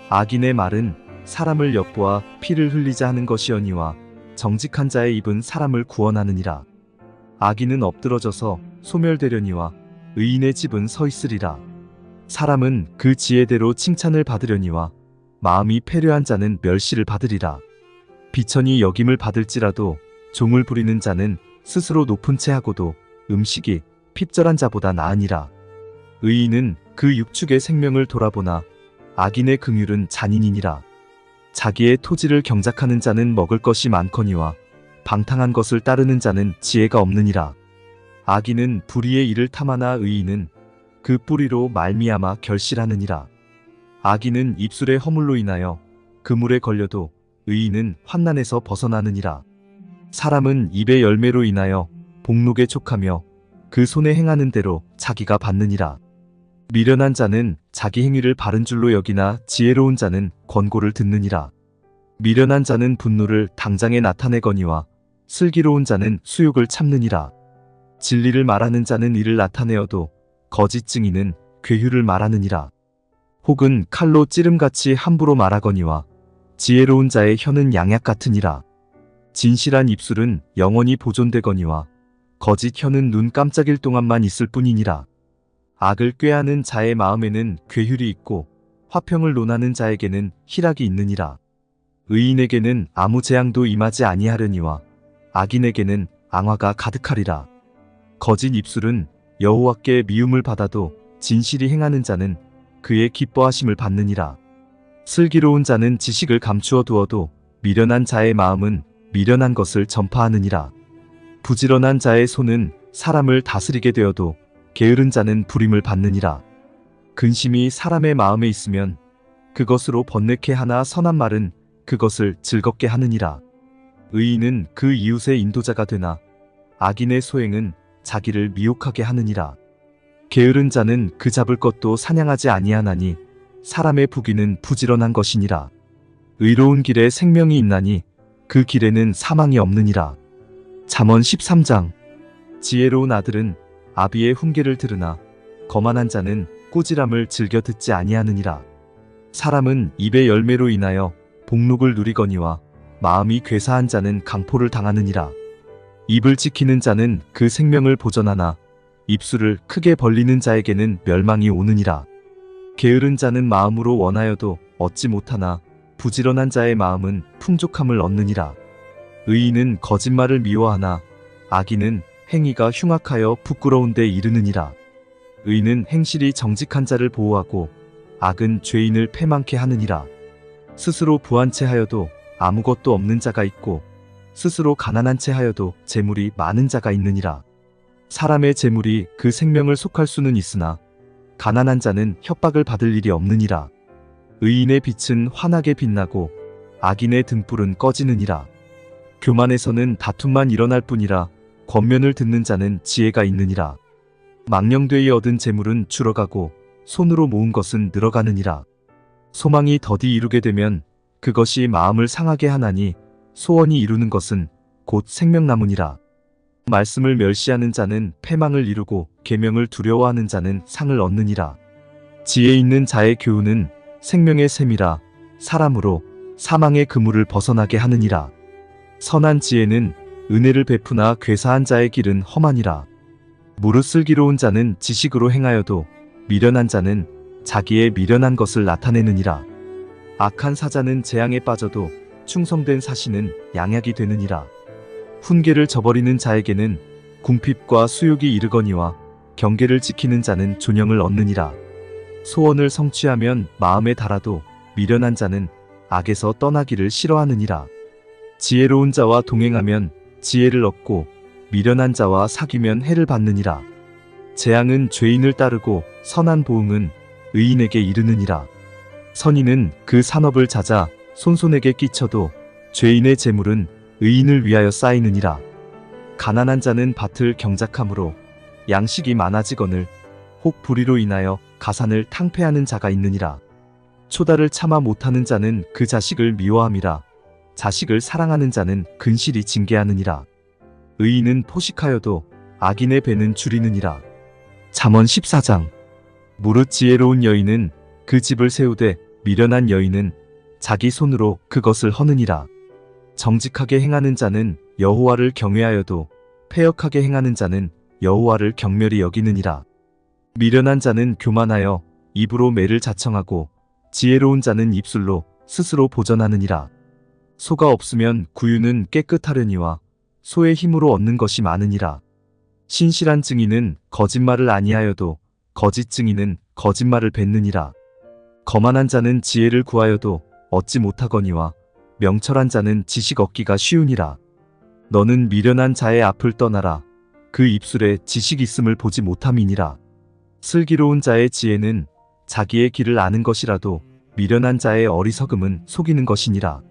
악인의 말은 사람을 엿보아 피를 흘리자 하는 것이어니와 정직한 자의 입은 사람을 구원하느니라. 악인은 엎드러져서 소멸되려니와 의인의 집은 서 있으리라. 사람은 그 지혜대로 칭찬을 받으려니와 마음이 패려한 자는 멸시를 받으리라. 비천이 여김을 받을지라도 종을 부리는 자는 스스로 높은 채 하고도 음식이 핍절한 자보다 나으니라. 의인은 그 육축의 생명을 돌아보나 악인의 긍휼은 잔인이니라. 자기의 토지를 경작하는 자는 먹을 것이 많거니와 방탕한 것을 따르는 자는 지혜가 없느니라. 악인은 불의의 일을 탐하나 의인은 그 뿌리로 말미암아 결실하느니라. 악인은 입술의 허물로 인하여 그물에 걸려도 의인은 환난에서 벗어나느니라. 사람은 입의 열매로 인하여 복록에 촉하며 그 손에 행하는 대로 자기가 받느니라. 미련한 자는 자기 행위를 바른 줄로 여기나 지혜로운 자는 권고를 듣느니라. 미련한 자는 분노를 당장에 나타내거니와 슬기로운 자는 수욕을 참느니라. 진리를 말하는 자는 이를 나타내어도 거짓 증인은 괴휼을 말하느니라. 혹은 칼로 찌름같이 함부로 말하거니와 지혜로운 자의 혀는 양약 같으니라. 진실한 입술은 영원히 보존되거니와 거짓 혀는 눈 깜짝일 동안만 있을 뿐이니라. 악을 꾀하는 자의 마음에는 괴휼이 있고 화평을 논하는 자에게는 희락이 있느니라. 의인에게는 아무 재앙도 임하지 아니하려니와 악인에게는 앙화가 가득하리라. 거짓 입술은 여호와께 미움을 받아도 진실이 행하는 자는 그의 기뻐하심을 받느니라. 슬기로운 자는 지식을 감추어 두어도 미련한 자의 마음은 미련한 것을 전파하느니라. 부지런한 자의 손은 사람을 다스리게 되어도 게으른 자는 부림을 받느니라. 근심이 사람의 마음에 있으면 그것으로 번뇌케 하나 선한 말은 그것을 즐겁게 하느니라. 의인은 그 이웃의 인도자가 되나 악인의 소행은 자기를 미혹하게 하느니라. 게으른 자는 그 잡을 것도 사냥하지 아니하나니 사람의 부귀는 부지런한 것이니라. 의로운 길에 생명이 있나니 그 길에는 사망이 없느니라. 잠언 13장. 지혜로운 아들은 아비의 훈계를 들으나 거만한 자는 꾸지람을 즐겨 듣지 아니하느니라. 사람은 입의 열매로 인하여 복록을 누리거니와 마음이 괴사한 자는 강포를 당하느니라. 입을 지키는 자는 그 생명을 보전하나 입술을 크게 벌리는 자에게는 멸망이 오느니라. 게으른 자는 마음으로 원하여도 얻지 못하나 부지런한 자의 마음은 풍족함을 얻느니라. 의인은 거짓말을 미워하나 악인은 행위가 흉악하여 부끄러운 데 이르느니라. 의는 행실이 정직한 자를 보호하고 악은 죄인을 패망케 하느니라. 스스로 부한 채 하여도 아무것도 없는 자가 있고 스스로 가난한 채 하여도 재물이 많은 자가 있느니라. 사람의 재물이 그 생명을 속할 수는 있으나 가난한 자는 협박을 받을 일이 없느니라. 의인의 빛은 환하게 빛나고 악인의 등불은 꺼지느니라. 교만에서는 다툼만 일어날 뿐이라 권면을 듣는 자는 지혜가 있느니라. 망령되이 얻은 재물은 줄어가고 손으로 모은 것은 늘어가느니라. 소망이 더디 이루게 되면 그것이 마음을 상하게 하나니 소원이 이루는 것은 곧 생명나무니라. 말씀을 멸시하는 자는 패망을 이루고 계명을 두려워하는 자는 상을 얻느니라. 지혜 있는 자의 교훈은 생명의 샘이라 사람으로 사망의 그물을 벗어나게 하느니라. 선한 지혜는 은혜를 베푸나 괴사한 자의 길은 험하니라. 무릇 슬기로운 자는 지식으로 행하여도 미련한 자는 자기의 미련한 것을 나타내느니라. 악한 사자는 재앙에 빠져도 충성된 사신은 양약이 되느니라. 훈계를 저버리는 자에게는 궁핍과 수욕이 이르거니와 경계를 지키는 자는 존영을 얻느니라. 소원을 성취하면 마음에 달아도 미련한 자는 악에서 떠나기를 싫어하느니라. 지혜로운 자와 동행하면 지혜를 얻고 미련한 자와 사귀면 해를 받느니라. 재앙은 죄인을 따르고 선한 보응은 의인에게 이르느니라. 선인은 그 산업을 찾아 손손에게 끼쳐도 죄인의 재물은 의인을 위하여 쌓이느니라. 가난한 자는 밭을 경작함으로 양식이 많아지거늘 혹 불의로 인하여 가산을 탕폐하는 자가 있느니라. 초다를 참아 못하는 자는 그 자식을 미워함이라. 자식을 사랑하는 자는 근실이 징계하느니라. 의인은 포식하여도 악인의 배는 줄이느니라. 잠언 14장. 무릇 지혜로운 여인은 그 집을 세우되 미련한 여인은 자기 손으로 그것을 허느니라. 정직하게 행하는 자는 여호와를 경외하여도 패역하게 행하는 자는 여호와를 경멸히 여기느니라. 미련한 자는 교만하여 입으로 매를 자청하고 지혜로운 자는 입술로 스스로 보전하느니라. 소가 없으면 구유는 깨끗하려니와 소의 힘으로 얻는 것이 많으니라. 신실한 증인은 거짓말을 아니하여도 거짓 증인은 거짓말을 뱉느니라. 거만한 자는 지혜를 구하여도 얻지 못하거니와 명철한 자는 지식 얻기가 쉬우니라. 너는 미련한 자의 앞을 떠나라. 그 입술에 지식 있음을 보지 못함이니라. 슬기로운 자의 지혜는 자기의 길을 아는 것이라도 미련한 자의 어리석음은 속이는 것이니라.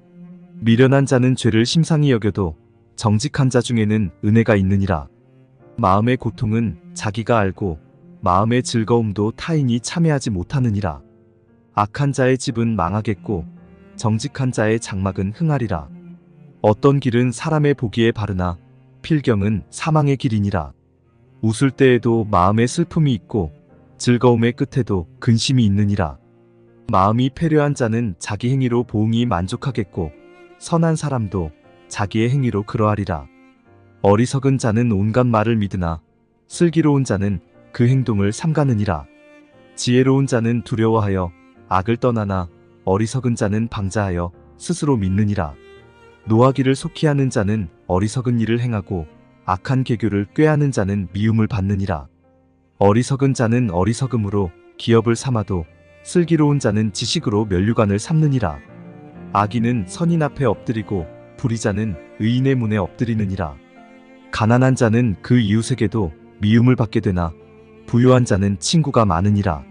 미련한 자는 죄를 심상히 여겨도 정직한 자 중에는 은혜가 있느니라. 마음의 고통은 자기가 알고 마음의 즐거움도 타인이 참여하지 못하느니라. 악한 자의 집은 망하겠고 정직한 자의 장막은 흥하리라. 어떤 길은 사람의 보기에 바르나 필경은 사망의 길이니라. 웃을 때에도 마음에 슬픔이 있고 즐거움의 끝에도 근심이 있느니라. 마음이 패려한 자는 자기 행위로 보응이 만족하겠고 선한 사람도 자기의 행위로 그러하리라. 어리석은 자는 온갖 말을 믿으나 슬기로운 자는 그 행동을 삼가느니라. 지혜로운 자는 두려워하여 악을 떠나나 어리석은 자는 방자하여 스스로 믿느니라. 노하기를 속히 하는 자는 어리석은 일을 행하고 악한 계교를 꾀하는 자는 미움을 받느니라. 어리석은 자는 어리석음으로 기업을 삼아도 슬기로운 자는 지식으로 면류관을 삼느니라. 악인은 선인 앞에 엎드리고 불의자는 의인의 문에 엎드리느니라. 가난한 자는 그 이웃에게도 미움을 받게 되나 부유한 자는 친구가 많으니라.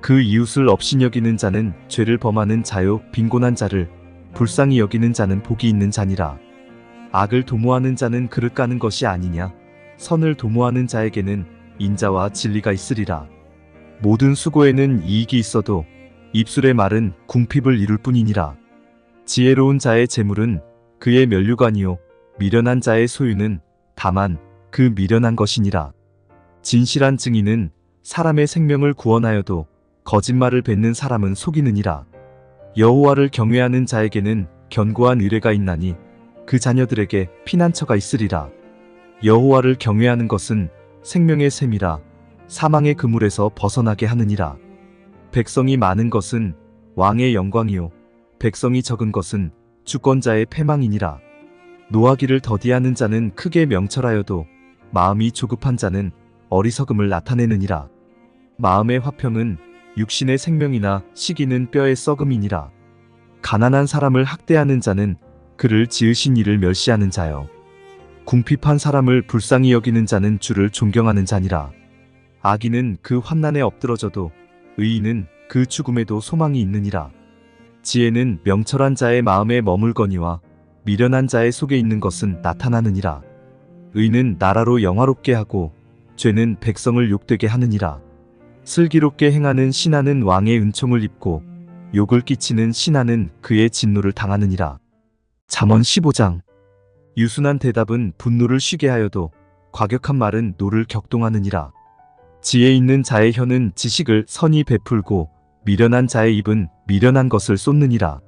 그 이웃을 업신여기는 자는 죄를 범하는 자요 빈곤한 자를 불쌍히 여기는 자는 복이 있는 자니라. 악을 도모하는 자는 그릇 까는 것이 아니냐. 선을 도모하는 자에게는 인자와 진리가 있으리라. 모든 수고에는 이익이 있어도 입술의 말은 궁핍을 이룰 뿐이니라. 지혜로운 자의 재물은 그의 면류관이요 미련한 자의 소유는 다만 그 미련한 것이니라. 진실한 증인은 사람의 생명을 구원하여도 거짓말을 뱉는 사람은 속이느니라. 여호와를 경외하는 자에게는 견고한 의뢰가 있나니 그 자녀들에게 피난처가 있으리라. 여호와를 경외하는 것은 생명의 샘이라. 사망의 그물에서 벗어나게 하느니라. 백성이 많은 것은 왕의 영광이요 백성이 적은 것은 주권자의 패망이니라. 노하기를 더디하는 자는 크게 명철하여도 마음이 조급한 자는 어리석음을 나타내느니라. 마음의 화평은 육신의 생명이나 시기는 뼈의 썩음이니라. 가난한 사람을 학대하는 자는 그를 지으신 이를 멸시하는 자여. 궁핍한 사람을 불쌍히 여기는 자는 주를 존경하는 자니라. 악인은 그 환난에 엎드러져도 의인은 그 죽음에도 소망이 있느니라. 지혜는 명철한 자의 마음에 머물거니와 미련한 자의 속에 있는 것은 나타나느니라. 의는 나라로 영화롭게 하고 죄는 백성을 욕되게 하느니라. 슬기롭게 행하는 신하는 왕의 은총을 입고 욕을 끼치는 신하는 그의 진노를 당하느니라. 잠언 15장. 유순한 대답은 분노를 쉬게 하여도 과격한 말은 노를 격동하느니라. 지혜 있는 자의 혀는 지식을 선히 베풀고 미련한 자의 입은 미련한 것을 쏟느니라.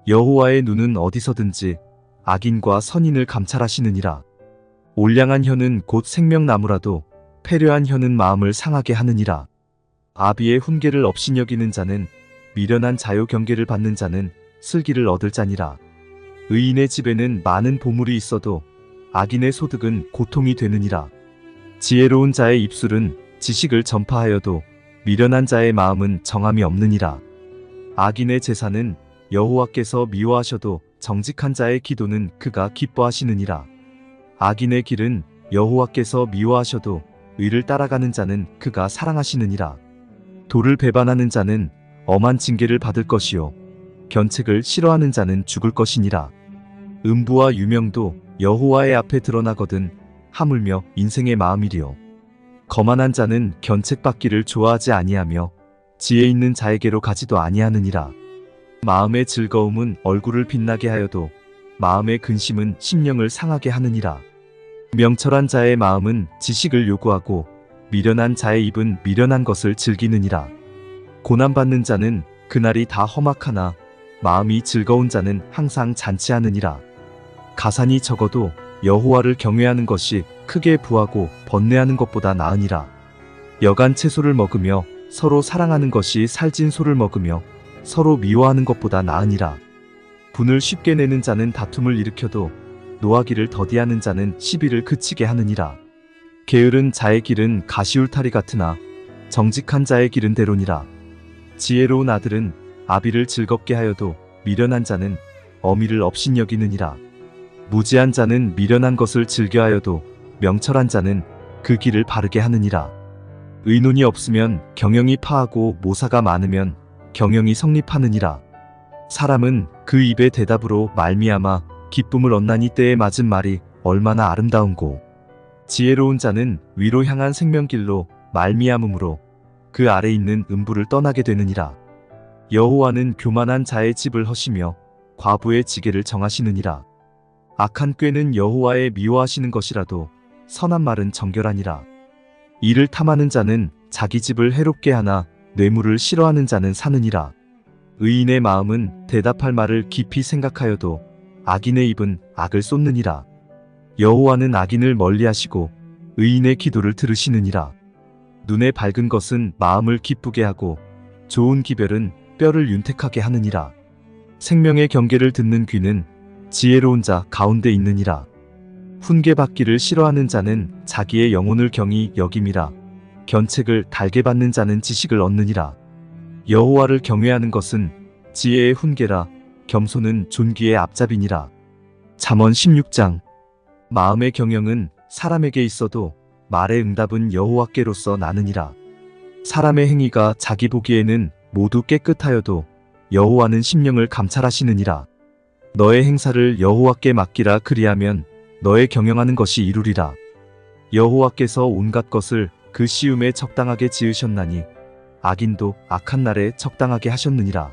여호와의 눈은 어디서든지 악인과 선인을 감찰하시느니라. 올량한 혀는 곧 생명나무라도 패려한 혀는 마음을 상하게 하느니라. 아비의 훈계를 업신여기는 자는 미련한 자요 경계를 받는 자는 슬기를 얻을 자니라. 의인의 집에는 많은 보물이 있어도 악인의 소득은 고통이 되느니라. 지혜로운 자의 입술은 지식을 전파하여도 미련한 자의 마음은 정함이 없느니라. 악인의 제사는 여호와께서 미워하셔도 정직한 자의 기도는 그가 기뻐하시느니라. 악인의 길은 여호와께서 미워하셔도 의를 따라가는 자는 그가 사랑하시느니라. 도를 배반하는 자는 엄한 징계를 받을 것이요 견책을 싫어하는 자는 죽을 것이니라. 음부와 유명도 여호와의 앞에 드러나거든 하물며 인생의 마음이리요. 거만한 자는 견책받기를 좋아하지 아니하며 지혜 있는 자에게로 가지도 아니하느니라. 마음의 즐거움은 얼굴을 빛나게 하여도 마음의 근심은 심령을 상하게 하느니라. 명철한 자의 마음은 지식을 요구하고 미련한 자의 입은 미련한 것을 즐기느니라. 고난받는 자는 그날이 다 험악하나 마음이 즐거운 자는 항상 잔치하느니라. 가산이 적어도 여호와를 경외하는 것이 크게 부하고 번뇌하는 것보다 나으니라. 여간 채소를 먹으며 서로 사랑하는 것이 살진 소를 먹으며 서로 미워하는 것보다 나으니라. 분을 쉽게 내는 자는 다툼을 일으켜도 노하기를 더디하는 자는 시비를 그치게 하느니라. 게으른 자의 길은 가시울타리 같으나 정직한 자의 길은 대로니라. 지혜로운 아들은 아비를 즐겁게 하여도 미련한 자는 어미를 업신여기느니라. 무지한 자는 미련한 것을 즐겨하여도 명철한 자는 그 길을 바르게 하느니라. 의논이 없으면 경영이 파하고 모사가 많으면 경영이 성립하느니라. 사람은 그 입의 대답으로 말미암아 기쁨을 얻나니 때에 맞은 말이 얼마나 아름다운고. 지혜로운 자는 위로 향한 생명길로 말미암음으로 그 아래 있는 음부를 떠나게 되느니라. 여호와는 교만한 자의 집을 허시며 과부의 지게를 정하시느니라. 악한 꾀는 여호와의 미워하시는 것이라도 선한 말은 정결하니라. 이를 탐하는 자는 자기 집을 해롭게 하나 뇌물을 싫어하는 자는 사느니라. 의인의 마음은 대답할 말을 깊이 생각하여도 악인의 입은 악을 쏟느니라. 여호와는 악인을 멀리하시고 의인의 기도를 들으시느니라. 눈에 밝은 것은 마음을 기쁘게 하고 좋은 기별은 뼈를 윤택하게 하느니라. 생명의 경계를 듣는 귀는 지혜로운 자 가운데 있느니라. 훈계받기를 싫어하는 자는 자기의 영혼을 경히 여김이라. 견책을 달게 받는 자는 지식을 얻느니라. 여호와를 경외하는 것은 지혜의 훈계라. 겸손은 존귀의 앞잡이니라. 잠언 16장. 마음의 경영은 사람에게 있어도 말의 응답은 여호와께로서 나느니라. 사람의 행위가 자기 보기에는 모두 깨끗하여도 여호와는 심령을 감찰하시느니라. 너의 행사를 여호와께 맡기라. 그리하면 너의 경영하는 것이 이루리라. 여호와께서 온갖 것을 그 시음에 적당하게 지으셨나니 악인도 악한 날에 적당하게 하셨느니라.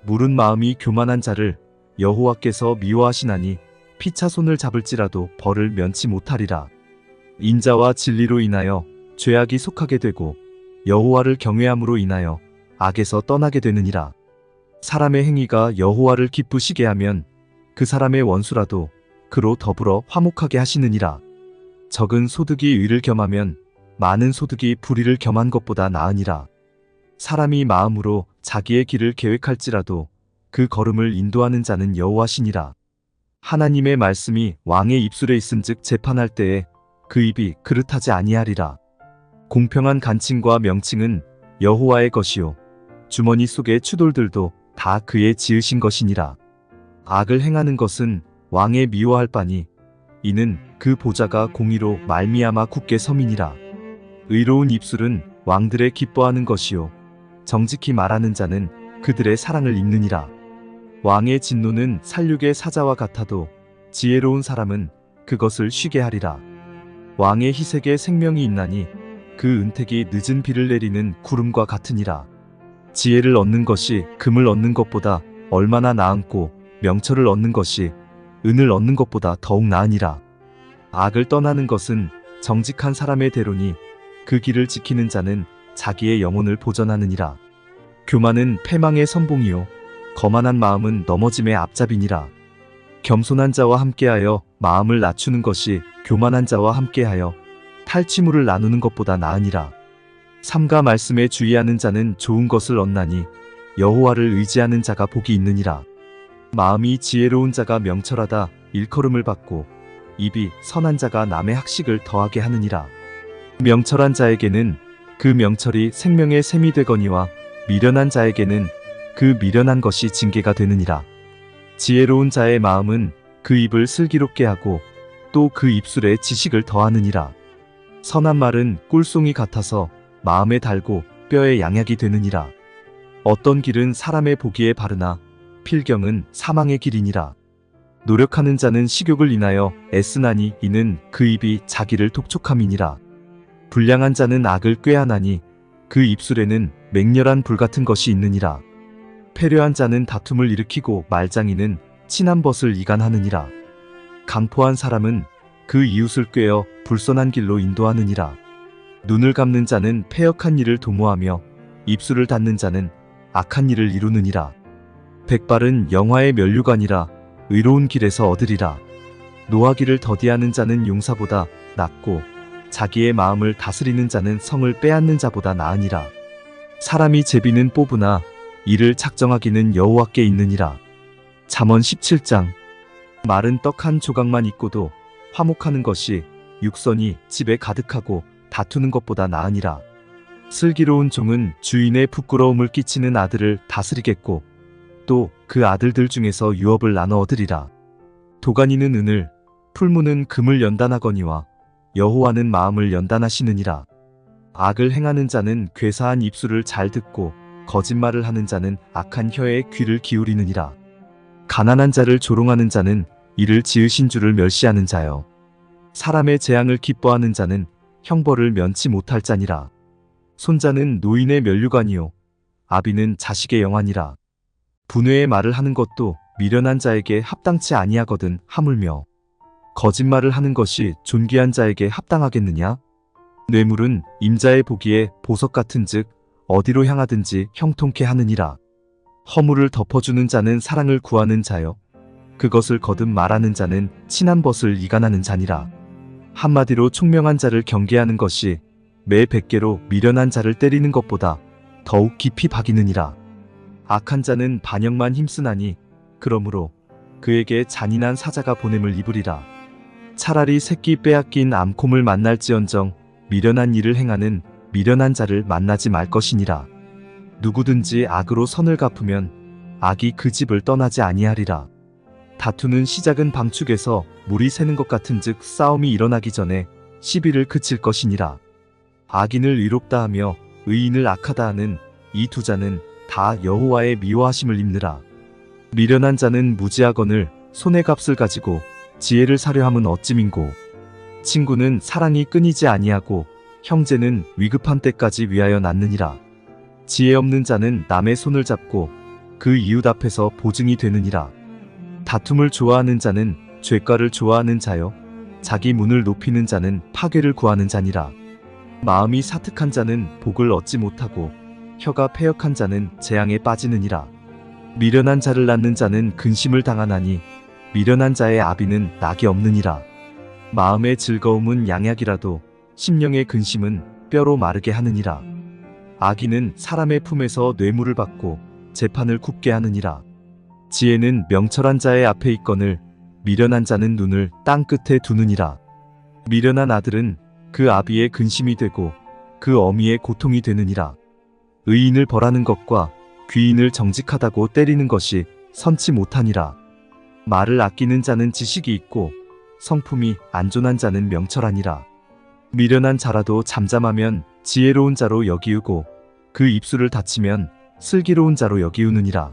물은 마음이 교만한 자를 여호와께서 미워하시나니 피차 손을 잡을지라도 벌을 면치 못하리라. 인자와 진리로 인하여 죄악이 속하게 되고 여호와를 경외함으로 인하여 악에서 떠나게 되느니라. 사람의 행위가 여호와를 기쁘시게 하면 그 사람의 원수라도 그로 더불어 화목하게 하시느니라. 적은 소득이 의를 겸하면 많은 소득이 불의를 겸한 것보다 나으니라. 사람이 마음으로 자기의 길을 계획할지라도 그 걸음을 인도하는 자는 여호와시니라. 하나님의 말씀이 왕의 입술에 있은즉 재판할 때에 그 입이 그릇하지 아니하리라. 공평한 간칭과 명칭은 여호와의 것이요 주머니 속의 추돌들도 다 그의 지으신 것이니라. 악을 행하는 것은 왕의 미워할 바니 이는 그 보좌가 공의로 말미암아 굳게 섬이니라. 의로운 입술은 왕들의 기뻐하는 것이요 정직히 말하는 자는 그들의 사랑을 입느니라. 왕의 진노는 살육의 사자와 같아도 지혜로운 사람은 그것을 쉬게 하리라. 왕의 희색에 생명이 있나니 그 은택이 늦은 비를 내리는 구름과 같으니라. 지혜를 얻는 것이 금을 얻는 것보다 얼마나 나은고 명철을 얻는 것이 은을 얻는 것보다 더욱 나으니라. 악을 떠나는 것은 정직한 사람의 대로니 그 길을 지키는 자는 자기의 영혼을 보전하느니라. 교만은 패망의 선봉이요 거만한 마음은 넘어짐의 앞잡이니라. 겸손한 자와 함께하여 마음을 낮추는 것이 교만한 자와 함께하여 탈취물을 나누는 것보다 나으니라. 삼가 말씀에 주의하는 자는 좋은 것을 얻나니 여호와를 의지하는 자가 복이 있느니라. 마음이 지혜로운 자가 명철하다 일컬음을 받고 입이 선한 자가 남의 학식을 더하게 하느니라. 명철한 자에게는 그 명철이 생명의 샘이 되거니와 미련한 자에게는 그 미련한 것이 징계가 되느니라. 지혜로운 자의 마음은 그 입을 슬기롭게 하고 또 그 입술에 지식을 더하느니라. 선한 말은 꿀송이 같아서 마음에 달고 뼈에 양약이 되느니라. 어떤 길은 사람의 보기에 바르나 필경은 사망의 길이니라. 노력하는 자는 식욕을 인하여 애쓰나니 이는 그 입이 자기를 독촉함이니라. 불량한 자는 악을 꾀하나니 그 입술에는 맹렬한 불같은 것이 있느니라. 패려한 자는 다툼을 일으키고 말장이는 친한 벗을 이간하느니라. 강포한 사람은 그 이웃을 꾀어 불선한 길로 인도하느니라. 눈을 감는 자는 패역한 일을 도모하며 입술을 닫는 자는 악한 일을 이루느니라. 백발은 영화의 면류관이라 의로운 길에서 얻으리라. 노하기를 더디하는 자는 용사보다 낫고 자기의 마음을 다스리는 자는 성을 빼앗는 자보다 나으니라. 사람이 제비는 뽑으나 이를 작정하기는 여호와께 있느니라. 잠언 17장. 마른 떡 한 조각만 있고도 화목하는 것이 육선이 집에 가득하고 다투는 것보다 나으니라. 슬기로운 종은 주인의 부끄러움을 끼치는 아들을 다스리겠고 또 그 아들들 중에서 유업을 나눠 얻으리라. 도가니는 은을, 풀무는 금을 연단하거니와 여호와는 마음을 연단하시느니라. 악을 행하는 자는 괴사한 입술을 잘 듣고 거짓말을 하는 자는 악한 혀에 귀를 기울이느니라. 가난한 자를 조롱하는 자는 이를 지으신 주를 멸시하는 자여. 사람의 재앙을 기뻐하는 자는 형벌을 면치 못할 자니라. 손자는 노인의 면류관이요 아비는 자식의 영환이라. 분회의 말을 하는 것도 미련한 자에게 합당치 아니하거든 하물며 거짓말을 하는 것이 존귀한 자에게 합당하겠느냐? 뇌물은 임자의 보기에 보석 같은즉 어디로 향하든지 형통케 하느니라. 허물을 덮어주는 자는 사랑을 구하는 자여 그것을 거듭 말하는 자는 친한 벗을 이간하는 자니라. 한마디로 총명한 자를 경계하는 것이 매 100개로 미련한 자를 때리는 것보다 더욱 깊이 박이느니라. 악한 자는 반역만 힘쓰나니 그러므로 그에게 잔인한 사자가 보냄을 입으리라. 차라리 새끼 빼앗긴 암콤을 만날지언정 미련한 일을 행하는 미련한 자를 만나지 말 것이니라. 누구든지 악으로 선을 갚으면 악이 그 집을 떠나지 아니하리라. 다투는 시작은 방축에서 물이 새는 것 같은즉 싸움이 일어나기 전에 시비를 그칠 것이니라. 악인을 의롭다 하며 의인을 악하다 하는 이 두 자는 다 여호와의 미워하심을 입느라. 미련한 자는 무지하거늘 손의 값을 가지고 지혜를 사려 함은 어찌민고. 친구는 사랑이 끊이지 아니하고 형제는 위급한 때까지 위하여 낳느니라. 지혜 없는 자는 남의 손을 잡고 그 이웃 앞에서 보증이 되느니라. 다툼을 좋아하는 자는 죄가를 좋아하는 자요 자기 문을 높이는 자는 파괴를 구하는 자니라. 마음이 사특한 자는 복을 얻지 못하고 혀가 패역한 자는 재앙에 빠지느니라. 미련한 자를 낳는 자는 근심을 당하나니 미련한 자의 아비는 낙이 없느니라. 마음의 즐거움은 양약이라도 심령의 근심은 뼈로 마르게 하느니라. 악인은 사람의 품에서 뇌물을 받고 재판을 굽게 하느니라. 지혜는 명철한 자의 앞에 있거늘 미련한 자는 눈을 땅 끝에 두느니라. 미련한 아들은 그 아비의 근심이 되고 그 어미의 고통이 되느니라. 의인을 벌하는 것과 귀인을 정직하다고 때리는 것이 선치 못하니라. 말을 아끼는 자는 지식이 있고 성품이 안존한 자는 명철하니라. 미련한 자라도 잠잠하면 지혜로운 자로 여기우고 그 입술을 닫히면 슬기로운 자로 여기우느니라.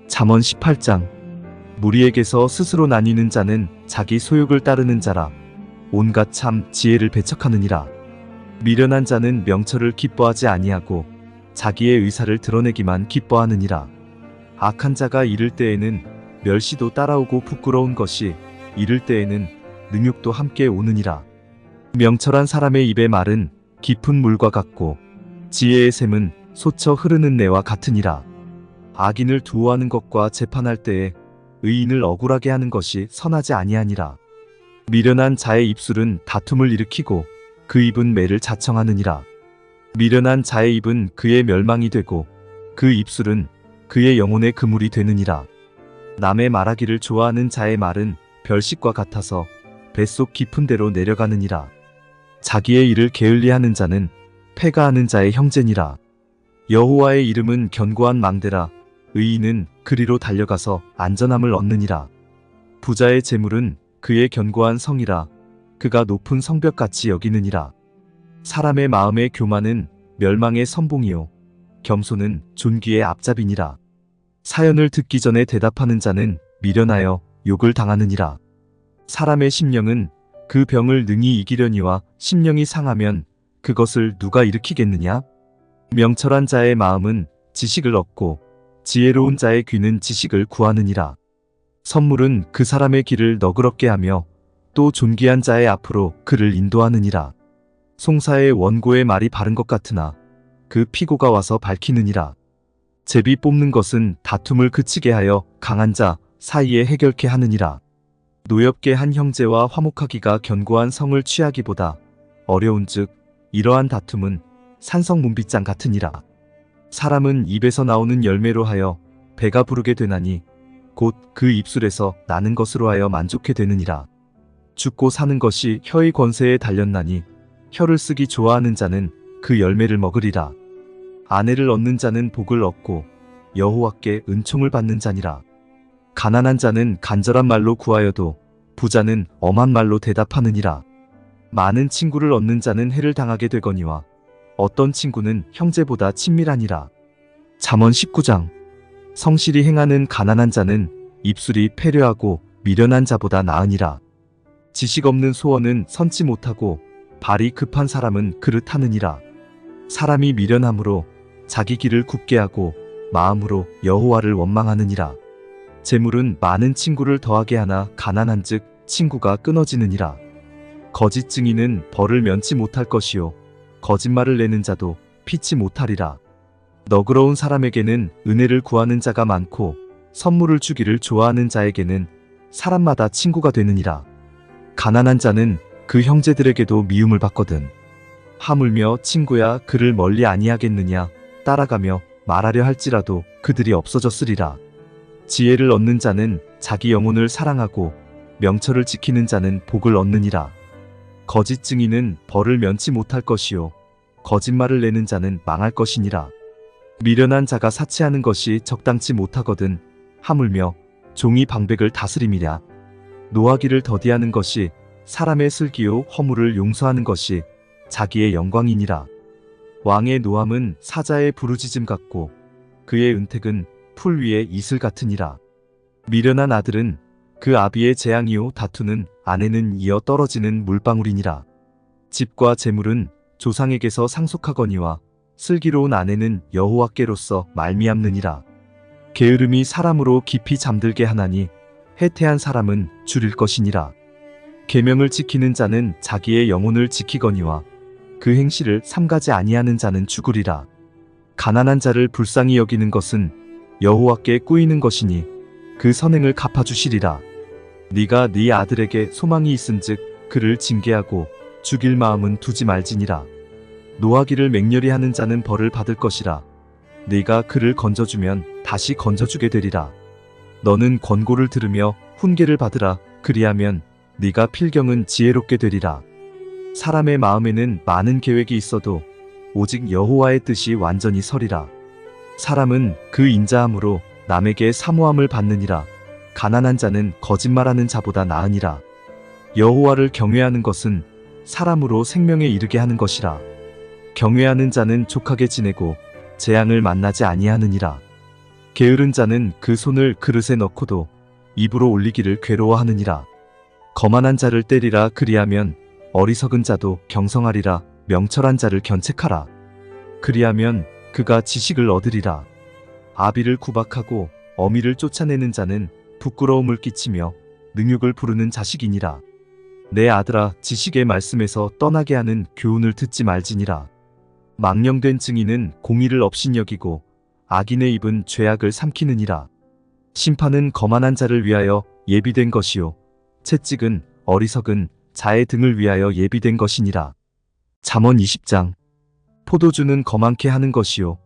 잠언 18장. 무리에게서 스스로 나뉘는 자는 자기 소욕을 따르는 자라. 온갖 참 지혜를 배척하느니라. 미련한 자는 명철을 기뻐하지 아니하고 자기의 의사를 드러내기만 기뻐하느니라. 악한 자가 이를 때에는 멸시도 따라오고 부끄러운 것이 이를 때에는 능욕도 함께 오느니라. 명철한 사람의 입의 말은 깊은 물과 같고 지혜의 샘은 솟쳐 흐르는 내와 같으니라. 악인을 두어하는 것과 재판할 때에 의인을 억울하게 하는 것이 선하지 아니하니라. 미련한 자의 입술은 다툼을 일으키고 그 입은 매를 자청하느니라. 미련한 자의 입은 그의 멸망이 되고 그 입술은 그의 영혼의 그물이 되느니라. 남의 말하기를 좋아하는 자의 말은 별식과 같아서 뱃속 깊은 데로 내려가느니라. 자기의 일을 게을리하는 자는 패가하는 자의 형제니라. 여호와의 이름은 견고한 망대라. 의인은 그리로 달려가서 안전함을 얻느니라. 부자의 재물은 그의 견고한 성이라. 그가 높은 성벽같이 여기느니라. 사람의 마음의 교만은 멸망의 선봉이요 겸손은 존귀의 앞잡이니라. 사연을 듣기 전에 대답하는 자는 미련하여 욕을 당하느니라. 사람의 심령은 그 병을 능히 이기려니와 심령이 상하면 그것을 누가 일으키겠느냐? 명철한 자의 마음은 지식을 얻고 지혜로운 자의 귀는 지식을 구하느니라. 선물은 그 사람의 길을 너그럽게 하며 또 존귀한 자의 앞으로 그를 인도하느니라. 송사의 원고의 말이 바른 것 같으나 그 피고가 와서 밝히느니라. 제비 뽑는 것은 다툼을 그치게 하여 강한 자 사이에 해결케 하느니라. 노엽게 한 형제와 화목하기가 견고한 성을 취하기보다 어려운즉 이러한 다툼은 산성문빗장 같으니라. 사람은 입에서 나오는 열매로 하여 배가 부르게 되나니 곧 그 입술에서 나는 것으로 하여 만족해 되느니라. 죽고 사는 것이 혀의 권세에 달렸나니 혀를 쓰기 좋아하는 자는 그 열매를 먹으리라. 아내를 얻는 자는 복을 얻고 여호와께 은총을 받는 자니라. 가난한 자는 간절한 말로 구하여도 부자는 엄한 말로 대답하느니라. 많은 친구를 얻는 자는 해를 당하게 되거니와 어떤 친구는 형제보다 친밀하니라. 잠언 19장. 성실히 행하는 가난한 자는 입술이 패려하고 미련한 자보다 나으니라. 지식 없는 소원은 선지 못하고 발이 급한 사람은 그릇하느니라. 사람이 미련함으로 자기 길을 굽게 하고 마음으로 여호와를 원망하느니라. 재물은 많은 친구를 더하게 하나 가난한즉 친구가 끊어지느니라. 거짓 증인은 벌을 면치 못할 것이요 거짓말을 내는 자도 피치 못하리라. 너그러운 사람에게는 은혜를 구하는 자가 많고 선물을 주기를 좋아하는 자에게는 사람마다 친구가 되느니라. 가난한 자는 그 형제들에게도 미움을 받거든. 하물며 친구야 그를 멀리 아니하겠느냐 따라가며 말하려 할지라도 그들이 없어졌으리라. 지혜를 얻는 자는 자기 영혼을 사랑하고 명철을 지키는 자는 복을 얻느니라. 거짓 증인은 벌을 면치 못할 것이요 거짓말을 내는 자는 망할 것이니라. 미련한 자가 사치하는 것이 적당치 못하거든. 하물며 종이 방백을 다스림이랴. 노하기를 더디하는 것이 사람의 슬기요 허물을 용서하는 것이 자기의 영광이니라. 왕의 노함은 사자의 부르짖음 같고 그의 은택은 풀 위의 이슬 같으니라. 미련한 아들은 그 아비의 재앙이요 다투는 아내는 이어 떨어지는 물방울이니라. 집과 재물은 조상에게서 상속하거니와 슬기로운 아내는 여호와께로서 말미암느니라. 게으름이 사람으로 깊이 잠들게 하나니 해태한 사람은 줄일 것이니라. 계명을 지키는 자는 자기의 영혼을 지키거니와 그 행실을 삼가지 아니하는 자는 죽으리라. 가난한 자를 불쌍히 여기는 것은 여호와께 꾸이는 것이니 그 선행을 갚아주시리라. 네가 네 아들에게 소망이 있은즉 그를 징계하고 죽일 마음은 두지 말지니라. 노하기를 맹렬히 하는 자는 벌을 받을 것이라. 네가 그를 건져주면 다시 건져주게 되리라. 너는 권고를 들으며 훈계를 받으라. 그리하면 네가 필경은 지혜롭게 되리라. 사람의 마음에는 많은 계획이 있어도 오직 여호와의 뜻이 완전히 서리라. 사람은 그 인자함으로 남에게 사모함을 받느니라. 가난한 자는 거짓말하는 자보다 나으니라. 여호와를 경외하는 것은 사람으로 생명에 이르게 하는 것이라. 경외하는 자는 족하게 지내고 재앙을 만나지 아니하느니라. 게으른 자는 그 손을 그릇에 넣고도 입으로 올리기를 괴로워하느니라. 거만한 자를 때리라. 그리하면 어리석은 자도 경성하리라. 명철한 자를 견책하라. 그리하면 그가 지식을 얻으리라. 아비를 구박하고 어미를 쫓아내는 자는 부끄러움을 끼치며 능욕을 부르는 자식이니라. 내 아들아 지식의 말씀에서 떠나게 하는 교훈을 듣지 말지니라. 망령된 증인은 공의를 업신여기고 악인의 입은 죄악을 삼키느니라. 심판은 거만한 자를 위하여 예비된 것이요 채찍은 어리석은 자의 등을 위하여 예비된 것이니라. 잠언 20장. 포도주는 거만케 하는 것이요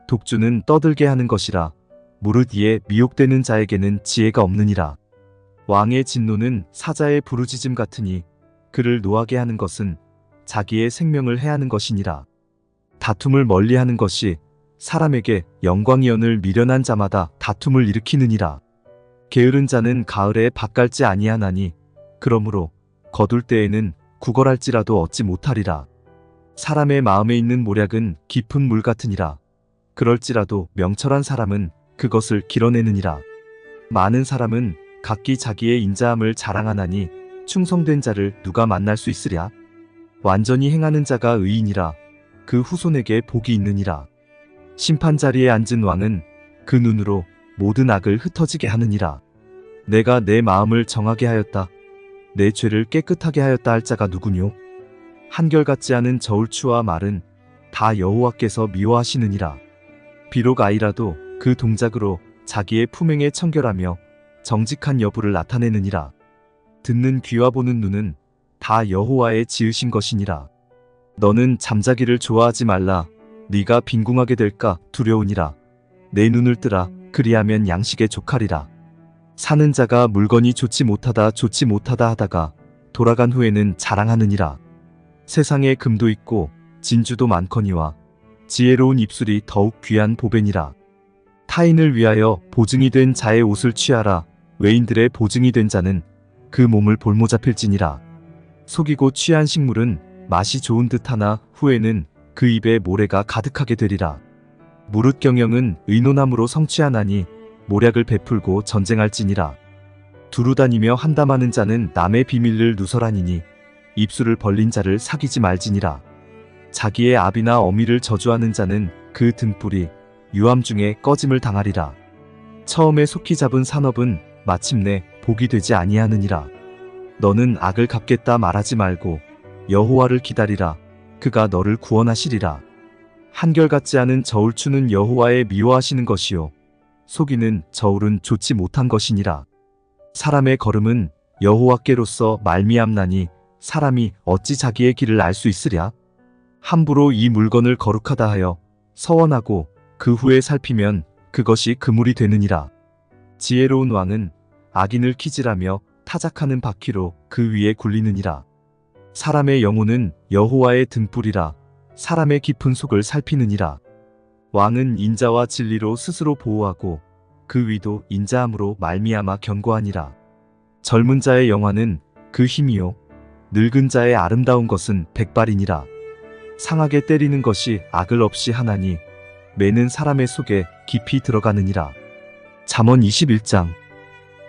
독주는 떠들게 하는 것이라. 무릇 이에 미혹되는 자에게는 지혜가 없느니라. 왕의 진노는 사자의 부르짖음 같으니 그를 노하게 하는 것은 자기의 생명을 해하는 것이니라. 다툼을 멀리하는 것이 사람에게 영광이언을 미련한 자마다 다툼을 일으키느니라. 게으른 자는 가을에 밭갈지 아니하나니 그러므로 거둘 때에는 구걸할지라도 얻지 못하리라. 사람의 마음에 있는 모략은 깊은 물 같으니라. 그럴지라도 명철한 사람은 그것을 길어내느니라. 많은 사람은 각기 자기의 인자함을 자랑하나니 충성된 자를 누가 만날 수 있으랴? 완전히 행하는 자가 의인이라. 그 후손에게 복이 있느니라. 심판 자리에 앉은 왕은 그 눈으로 모든 악을 흩어지게 하느니라. 내가 내 마음을 정하게 하였다. 내 죄를 깨끗하게 하였다 할 자가 누구뇨? 한결같지 않은 저울추와 말은 다 여호와께서 미워하시느니라. 비록 아이라도 그 동작으로 자기의 품행에 청결하며 정직한 여부를 나타내느니라. 듣는 귀와 보는 눈은 다 여호와의 지으신 것이니라. 너는 잠자기를 좋아하지 말라. 네가 빈궁하게 될까 두려우니라. 내 눈을 뜨라. 그리하면 양식에 족하리라. 사는 자가 물건이 좋지 못하다 하다가 돌아간 후에는 자랑하느니라. 세상에 금도 있고 진주도 많거니와 지혜로운 입술이 더욱 귀한 보배니라. 타인을 위하여 보증이 된 자의 옷을 취하라. 외인들의 보증이 된 자는 그 몸을 볼모잡힐지니라. 속이고 취한 식물은 맛이 좋은 듯하나 후에는 그 입에 모래가 가득하게 되리라. 무릇 경영은 의논함으로 성취하나니 모략을 베풀고 전쟁할지니라. 두루다니며 한담하는 자는 남의 비밀을 누설하니니 입술을 벌린 자를 사귀지 말지니라. 자기의 아비나 어미를 저주하는 자는 그 등불이 유암 중에 꺼짐을 당하리라. 처음에 속히 잡은 산업은 마침내 복이 되지 아니하느니라. 너는 악을 갚겠다 말하지 말고 여호와를 기다리라. 그가 너를 구원하시리라. 한결같지 않은 저울추는 여호와의 미워하시는 것이요 속이는 저울은 좋지 못한 것이니라. 사람의 걸음은 여호와께로서 말미암나니 사람이 어찌 자기의 길을 알 수 있으랴? 함부로 이 물건을 거룩하다 하여 서원하고 그 후에 살피면 그것이 그물이 되느니라. 지혜로운 왕은 악인을 키질하며 타작하는 바퀴로 그 위에 굴리느니라. 사람의 영혼은 여호와의 등불이라. 사람의 깊은 속을 살피느니라. 왕은 인자와 진리로 스스로 보호하고 그 위도 인자함으로 말미암아 견고하니라. 젊은 자의 영화는 그 힘이요 늙은 자의 아름다운 것은 백발이니라. 상하게 때리는 것이 악을 없이 하나니 매는 사람의 속에 깊이 들어가느니라. 잠언 21장.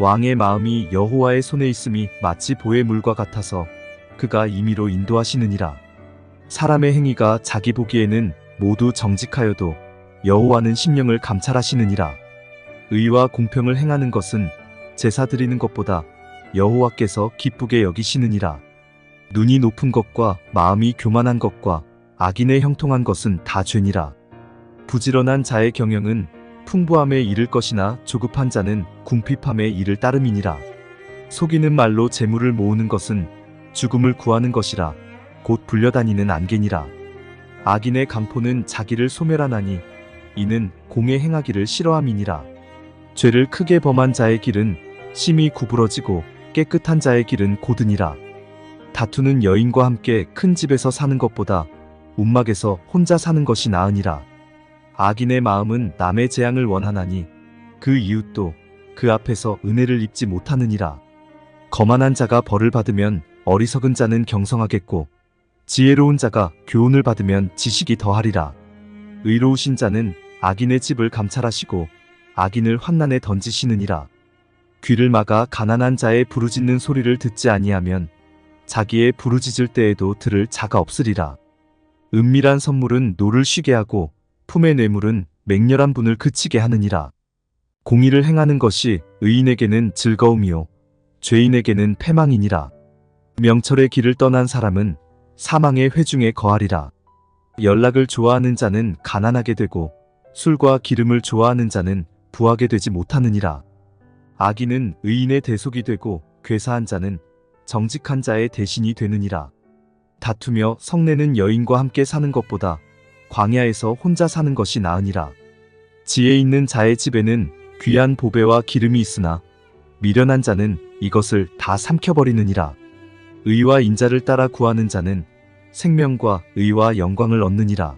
왕의 마음이 여호와의 손에 있음이 마치 보의 물과 같아서 그가 임의로 인도하시느니라. 사람의 행위가 자기 보기에는 모두 정직하여도 여호와는 심령을 감찰하시느니라. 의와 공평을 행하는 것은 제사 드리는 것보다 여호와께서 기쁘게 여기시느니라. 눈이 높은 것과 마음이 교만한 것과 악인의 형통한 것은 다 죄니라. 부지런한 자의 경영은 풍부함에 이를 것이나 조급한 자는 궁핍함에 이를 따름이니라. 속이는 말로 재물을 모으는 것은 죽음을 구하는 것이라. 곧 불려다니는 안개니라. 악인의 강포는 자기를 소멸하나니 이는 공에 행하기를 싫어함이니라. 죄를 크게 범한 자의 길은 심히 구부러지고 깨끗한 자의 길은 고드니라. 다투는 여인과 함께 큰 집에서 사는 것보다 움막에서 혼자 사는 것이 나으니라. 악인의 마음은 남의 재앙을 원하나니 그 이웃도 그 앞에서 은혜를 입지 못하느니라. 거만한 자가 벌을 받으면 어리석은 자는 경성하겠고 지혜로운 자가 교훈을 받으면 지식이 더하리라. 의로우신 자는 악인의 집을 감찰하시고 악인을 환난에 던지시느니라. 귀를 막아 가난한 자의 부르짖는 소리를 듣지 아니하면 자기의 부르짖을 때에도 들을 자가 없으리라. 은밀한 선물은 노를 쉬게 하고 품의 뇌물은 맹렬한 분을 그치게 하느니라. 공의를 행하는 것이 의인에게는 즐거움이요 죄인에게는 패망이니라. 명철의 길을 떠난 사람은 사망의 회중에 거하리라. 연락을 좋아하는 자는 가난하게 되고 술과 기름을 좋아하는 자는 부하게 되지 못하느니라. 악인은 의인의 대속이 되고 괴사한 자는 정직한 자의 대신이 되느니라. 다투며 성내는 여인과 함께 사는 것보다 광야에서 혼자 사는 것이 나으니라. 지혜 있는 자의 집에는 귀한 보배와 기름이 있으나 미련한 자는 이것을 다 삼켜버리느니라. 의와 인자를 따라 구하는 자는 생명과 의와 영광을 얻느니라.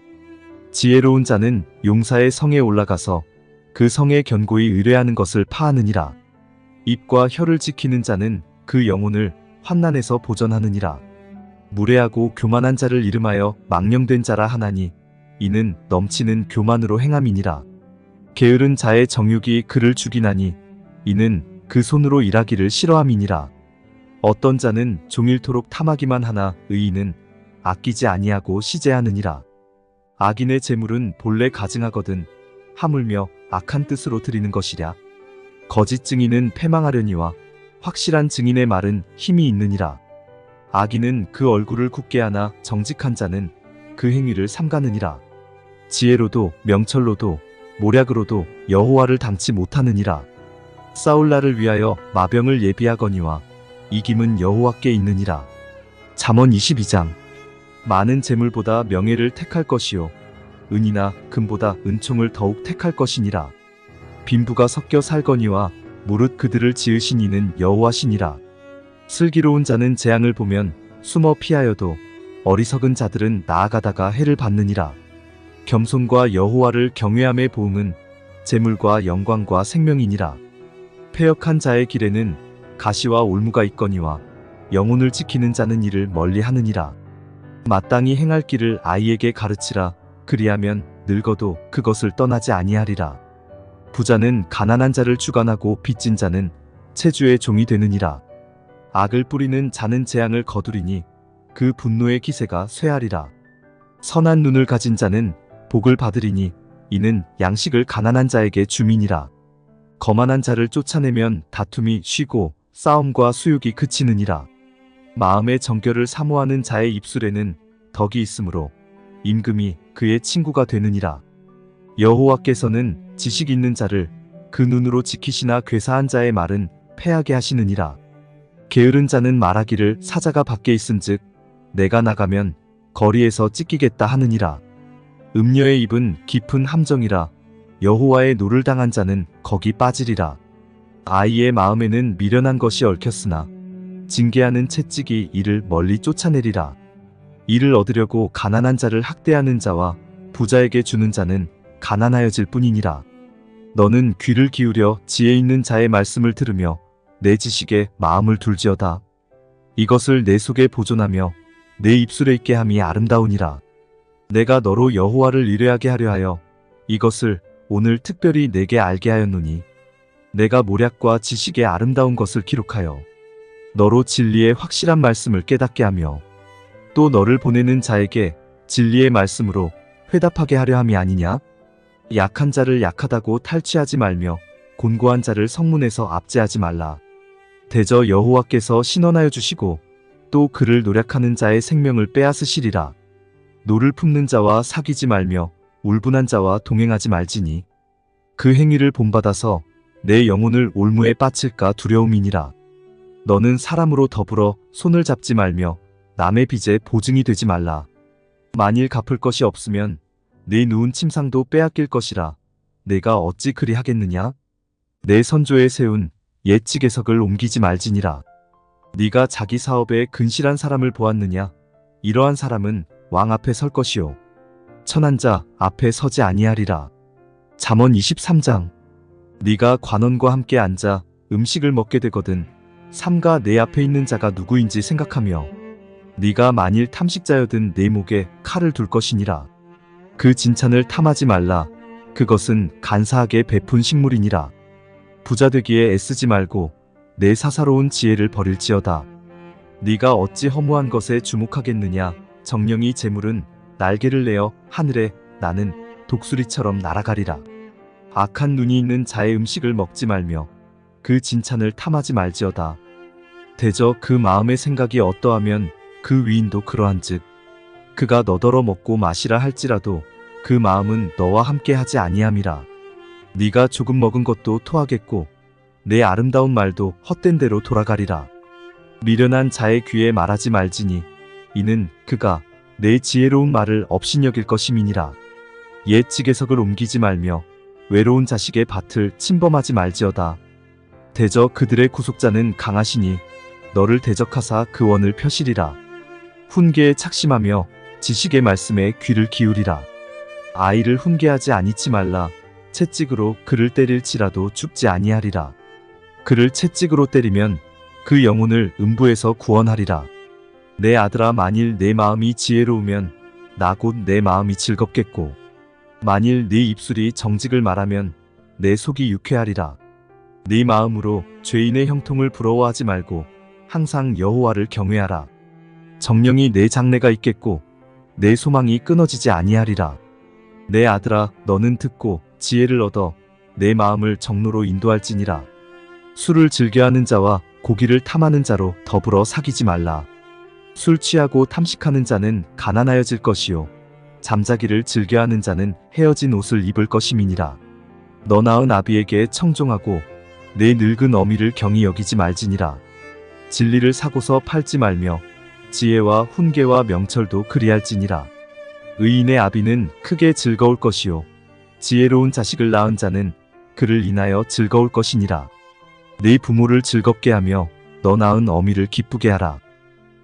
지혜로운 자는 용사의 성에 올라가서 그 성에 견고히 의뢰하는 것을 파하느니라. 입과 혀를 지키는 자는 그 영혼을 환난에서 보전하느니라. 무례하고 교만한 자를 이름하여 망령된 자라 하나니 이는 넘치는 교만으로 행함이니라. 게으른 자의 정욕이 그를 죽이나니 이는 그 손으로 일하기를 싫어함이니라. 어떤 자는 종일토록 탐하기만 하나 의인은 아끼지 아니하고 시제하느니라. 악인의 재물은 본래 가증하거든 하물며 악한 뜻으로 드리는 것이랴. 거짓 증인은 패망하려니와 확실한 증인의 말은 힘이 있느니라. 악인은 그 얼굴을 굳게 하나 정직한 자는 그 행위를 삼가느니라. 지혜로도 명철로도 모략으로도 여호와를 닮지 못하느니라. 싸울 날을 위하여 마병을 예비하거니와 이김은 여호와께 있느니라. 잠언 22장. 많은 재물보다 명예를 택할 것이요 은이나 금보다 은총을 더욱 택할 것이니라. 빈부가 섞여 살거니와 무릇 그들을 지으신 이는 여호와시니라. 슬기로운 자는 재앙을 보면 숨어 피하여도 어리석은 자들은 나아가다가 해를 받느니라. 겸손과 여호와를 경외함의 보응은 재물과 영광과 생명이니라. 패역한 자의 길에는 가시와 올무가 있거니와 영혼을 지키는 자는 이를 멀리 하느니라. 마땅히 행할 길을 아이에게 가르치라. 그리하면 늙어도 그것을 떠나지 아니하리라. 부자는 가난한 자를 주관하고 빚진 자는 체주의 종이 되느니라. 악을 뿌리는 자는 재앙을 거두리니 그 분노의 기세가 쇠하리라. 선한 눈을 가진 자는 복을 받으리니 이는 양식을 가난한 자에게 주민이라. 거만한 자를 쫓아내면 다툼이 쉬고 싸움과 수욕이 그치느니라. 마음의 정결을 사모하는 자의 입술에는 덕이 있으므로 임금이 그의 친구가 되느니라. 여호와께서는 지식 있는 자를 그 눈으로 지키시나 괴사한 자의 말은 패하게 하시느니라. 게으른 자는 말하기를 사자가 밖에 있은즉 내가 나가면 거리에서 찢기겠다 하느니라. 음녀의 입은 깊은 함정이라. 여호와의 노를 당한 자는 거기 빠지리라. 아이의 마음에는 미련한 것이 얽혔으나 징계하는 채찍이 이를 멀리 쫓아내리라. 이를 얻으려고 가난한 자를 학대하는 자와 부자에게 주는 자는 가난하여질 뿐이니라. 너는 귀를 기울여 지혜 있는 자의 말씀을 들으며 내 지식에 마음을 둘지어다. 이것을 내 속에 보존하며 내 입술에 있게 함이 아름다우니라. 내가 너로 여호와를 의뢰하게 하려 하여 이것을 오늘 특별히 내게 알게 하였노니 내가 모략과 지식의 아름다운 것을 기록하여 너로 진리의 확실한 말씀을 깨닫게 하며 또 너를 보내는 자에게 진리의 말씀으로 회답하게 하려 함이 아니냐? 약한 자를 약하다고 탈취하지 말며 곤고한 자를 성문에서 압제하지 말라. 대저 여호와께서 신원하여 주시고 또 그를 노략하는 자의 생명을 빼앗으시리라. 노를 품는 자와 사귀지 말며 울분한 자와 동행하지 말지니 그 행위를 본받아서 내 영혼을 올무에 빠칠까 두려움이니라. 너는 사람으로 더불어 손을 잡지 말며 남의 빚에 보증이 되지 말라. 만일 갚을 것이 없으면 내 누운 침상도 빼앗길 것이라. 내가 어찌 그리 하겠느냐? 내 선조에 세운 옛 지계석을 옮기지 말지니라. 네가 자기 사업에 근실한 사람을 보았느냐? 이러한 사람은 왕 앞에 설 것이요 천한 자 앞에 서지 아니하리라. 잠언 23장. 네가 관원과 함께 앉아 음식을 먹게 되거든 삼가 내 앞에 있는 자가 누구인지 생각하며 네가 만일 탐식자여든 내 목에 칼을 둘 것이니라. 그 진찬을 탐하지 말라. 그것은 간사하게 베푼 식물이니라. 부자 되기에 애쓰지 말고 내 사사로운 지혜를 버릴지어다. 네가 어찌 허무한 것에 주목하겠느냐? 정령이 재물은 날개를 내어 하늘에 나는 독수리처럼 날아가리라. 악한 눈이 있는 자의 음식을 먹지 말며 그 진찬을 탐하지 말지어다. 대저 그 마음의 생각이 어떠하면 그 위인도 그러한즉 그가 너더러 먹고 마시라 할지라도 그 마음은 너와 함께 하지 아니함이라. 네가 조금 먹은 것도 토하겠고 내 아름다운 말도 헛된 대로 돌아가리라. 미련한 자의 귀에 말하지 말지니 이는 그가 내 지혜로운 말을 업신여길 것임이니라. 옛 지계석을 옮기지 말며 외로운 자식의 밭을 침범하지 말지어다. 대저 그들의 구속자는 강하시니 너를 대적하사 그 원을 펴시리라. 훈계에 착심하며 지식의 말씀에 귀를 기울이라. 아이를 훈계하지 아니치 말라. 채찍으로 그를 때릴지라도 죽지 아니하리라. 그를 채찍으로 때리면 그 영혼을 음부에서 구원하리라. 내 아들아, 만일 내 마음이 지혜로우면 나 곧 내 마음이 즐겁겠고, 만일 네 입술이 정직을 말하면 내 속이 유쾌하리라. 네 마음으로 죄인의 형통을 부러워하지 말고 항상 여호와를 경외하라. 정령이 내 장래가 있겠고 내 소망이 끊어지지 아니하리라. 내 아들아, 너는 듣고 지혜를 얻어 내 마음을 정로로 인도할지니라. 술을 즐겨하는 자와 고기를 탐하는 자로 더불어 사귀지 말라. 술 취하고 탐식하는 자는 가난하여질 것이요 잠자기를 즐겨하는 자는 헤어진 옷을 입을 것임이니라. 너 낳은 아비에게 청종하고 내 늙은 어미를 경히 여기지 말지니라. 진리를 사고서 팔지 말며 지혜와 훈계와 명철도 그리할지니라. 의인의 아비는 크게 즐거울 것이요 지혜로운 자식을 낳은 자는 그를 인하여 즐거울 것이니라. 네 부모를 즐겁게 하며 너 낳은 어미를 기쁘게 하라.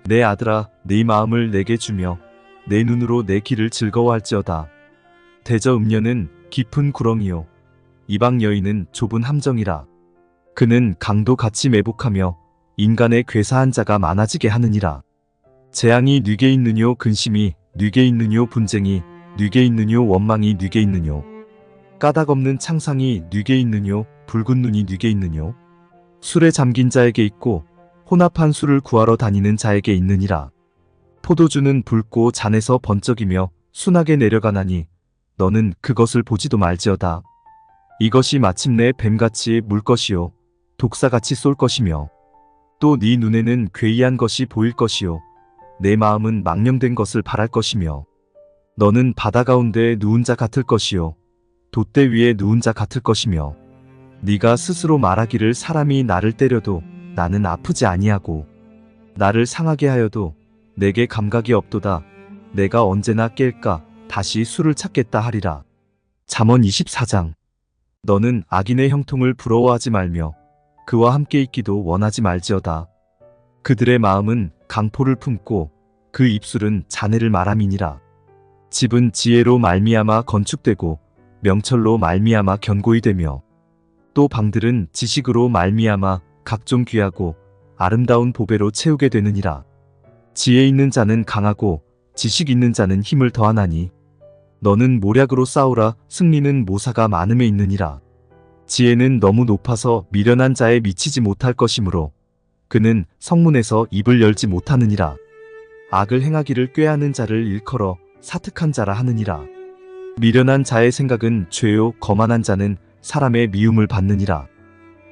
내 아들아, 네 마음을 내게 주며 내 눈으로 내 길을 즐거워할지어다. 대저 음녀는 깊은 구렁이요 이방 여인은 좁은 함정이라. 그는 강도 같이 매복하며 인간의 괴사한 자가 많아지게 하느니라. 재앙이 뉘게 있느뇨, 근심이 뉘게 있느뇨, 분쟁이 뉘게 있느뇨, 원망이 뉘게 있느뇨, 까닭 없는 창상이 뉘게 있느뇨, 붉은 눈이 뉘게 있느뇨. 술에 잠긴 자에게 있고 혼합한 술을 구하러 다니는 자에게 있느니라. 포도주는 붉고 잔에서 번쩍이며 순하게 내려가나니 너는 그것을 보지도 말지어다. 이것이 마침내 뱀같이 물 것이요 독사같이 쏠 것이며 또 네 눈에는 괴이한 것이 보일 것이요 내 마음은 망령된 것을 바랄 것이며 너는 바다 가운데 누운 자 같을 것이요 돛대 위에 누운 자 같을 것이며 네가 스스로 말하기를 사람이 나를 때려도 나는 아프지 아니하고 나를 상하게 하여도 내게 감각이 없도다. 내가 언제나 깰까 다시 술을 찾겠다 하리라. 잠언 24장. 너는 악인의 형통을 부러워하지 말며 그와 함께 있기도 원하지 말지어다. 그들의 마음은 강포를 품고 그 입술은 잔해를 말함이니라. 집은 지혜로 말미암아 건축되고 명철로 말미암아 견고히 되며 또 방들은 지식으로 말미암아 각종 귀하고 아름다운 보배로 채우게 되느니라. 지혜 있는 자는 강하고 지식 있는 자는 힘을 더하나니 너는 모략으로 싸우라. 승리는 모사가 많음에 있느니라. 지혜는 너무 높아서 미련한 자에 미치지 못할 것이므로 그는 성문에서 입을 열지 못하느니라. 악을 행하기를 꾀하는 자를 일컬어 사특한 자라 하느니라. 미련한 자의 생각은 죄요 거만한 자는 사람의 미움을 받느니라.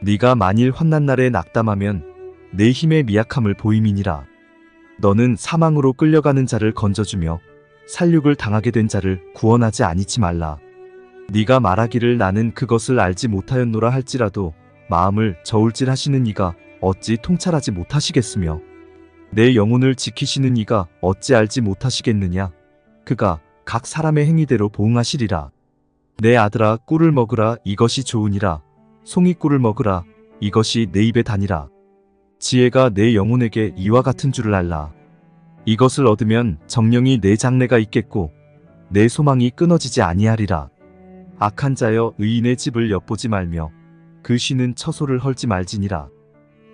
네가 만일 환난 날에 낙담하면 내 힘의 미약함을 보임이니라. 너는 사망으로 끌려가는 자를 건져주며 살육을 당하게 된 자를 구원하지 아니치 말라. 네가 말하기를 나는 그것을 알지 못하였노라 할지라도 마음을 저울질하시는 이가 어찌 통찰하지 못하시겠으며 내 영혼을 지키시는 이가 어찌 알지 못하시겠느냐. 그가 각 사람의 행위대로 보응하시리라. 내 아들아, 꿀을 먹으라. 이것이 좋으니라. 송이꿀을 먹으라. 이것이 내 입에 다니라. 지혜가 내 영혼에게 이와 같은 줄을 알라. 이것을 얻으면 정령이 내 장래가 있겠고 내 소망이 끊어지지 아니하리라. 악한 자여, 의인의 집을 엿보지 말며 그 쉬는 처소를 헐지 말지니라.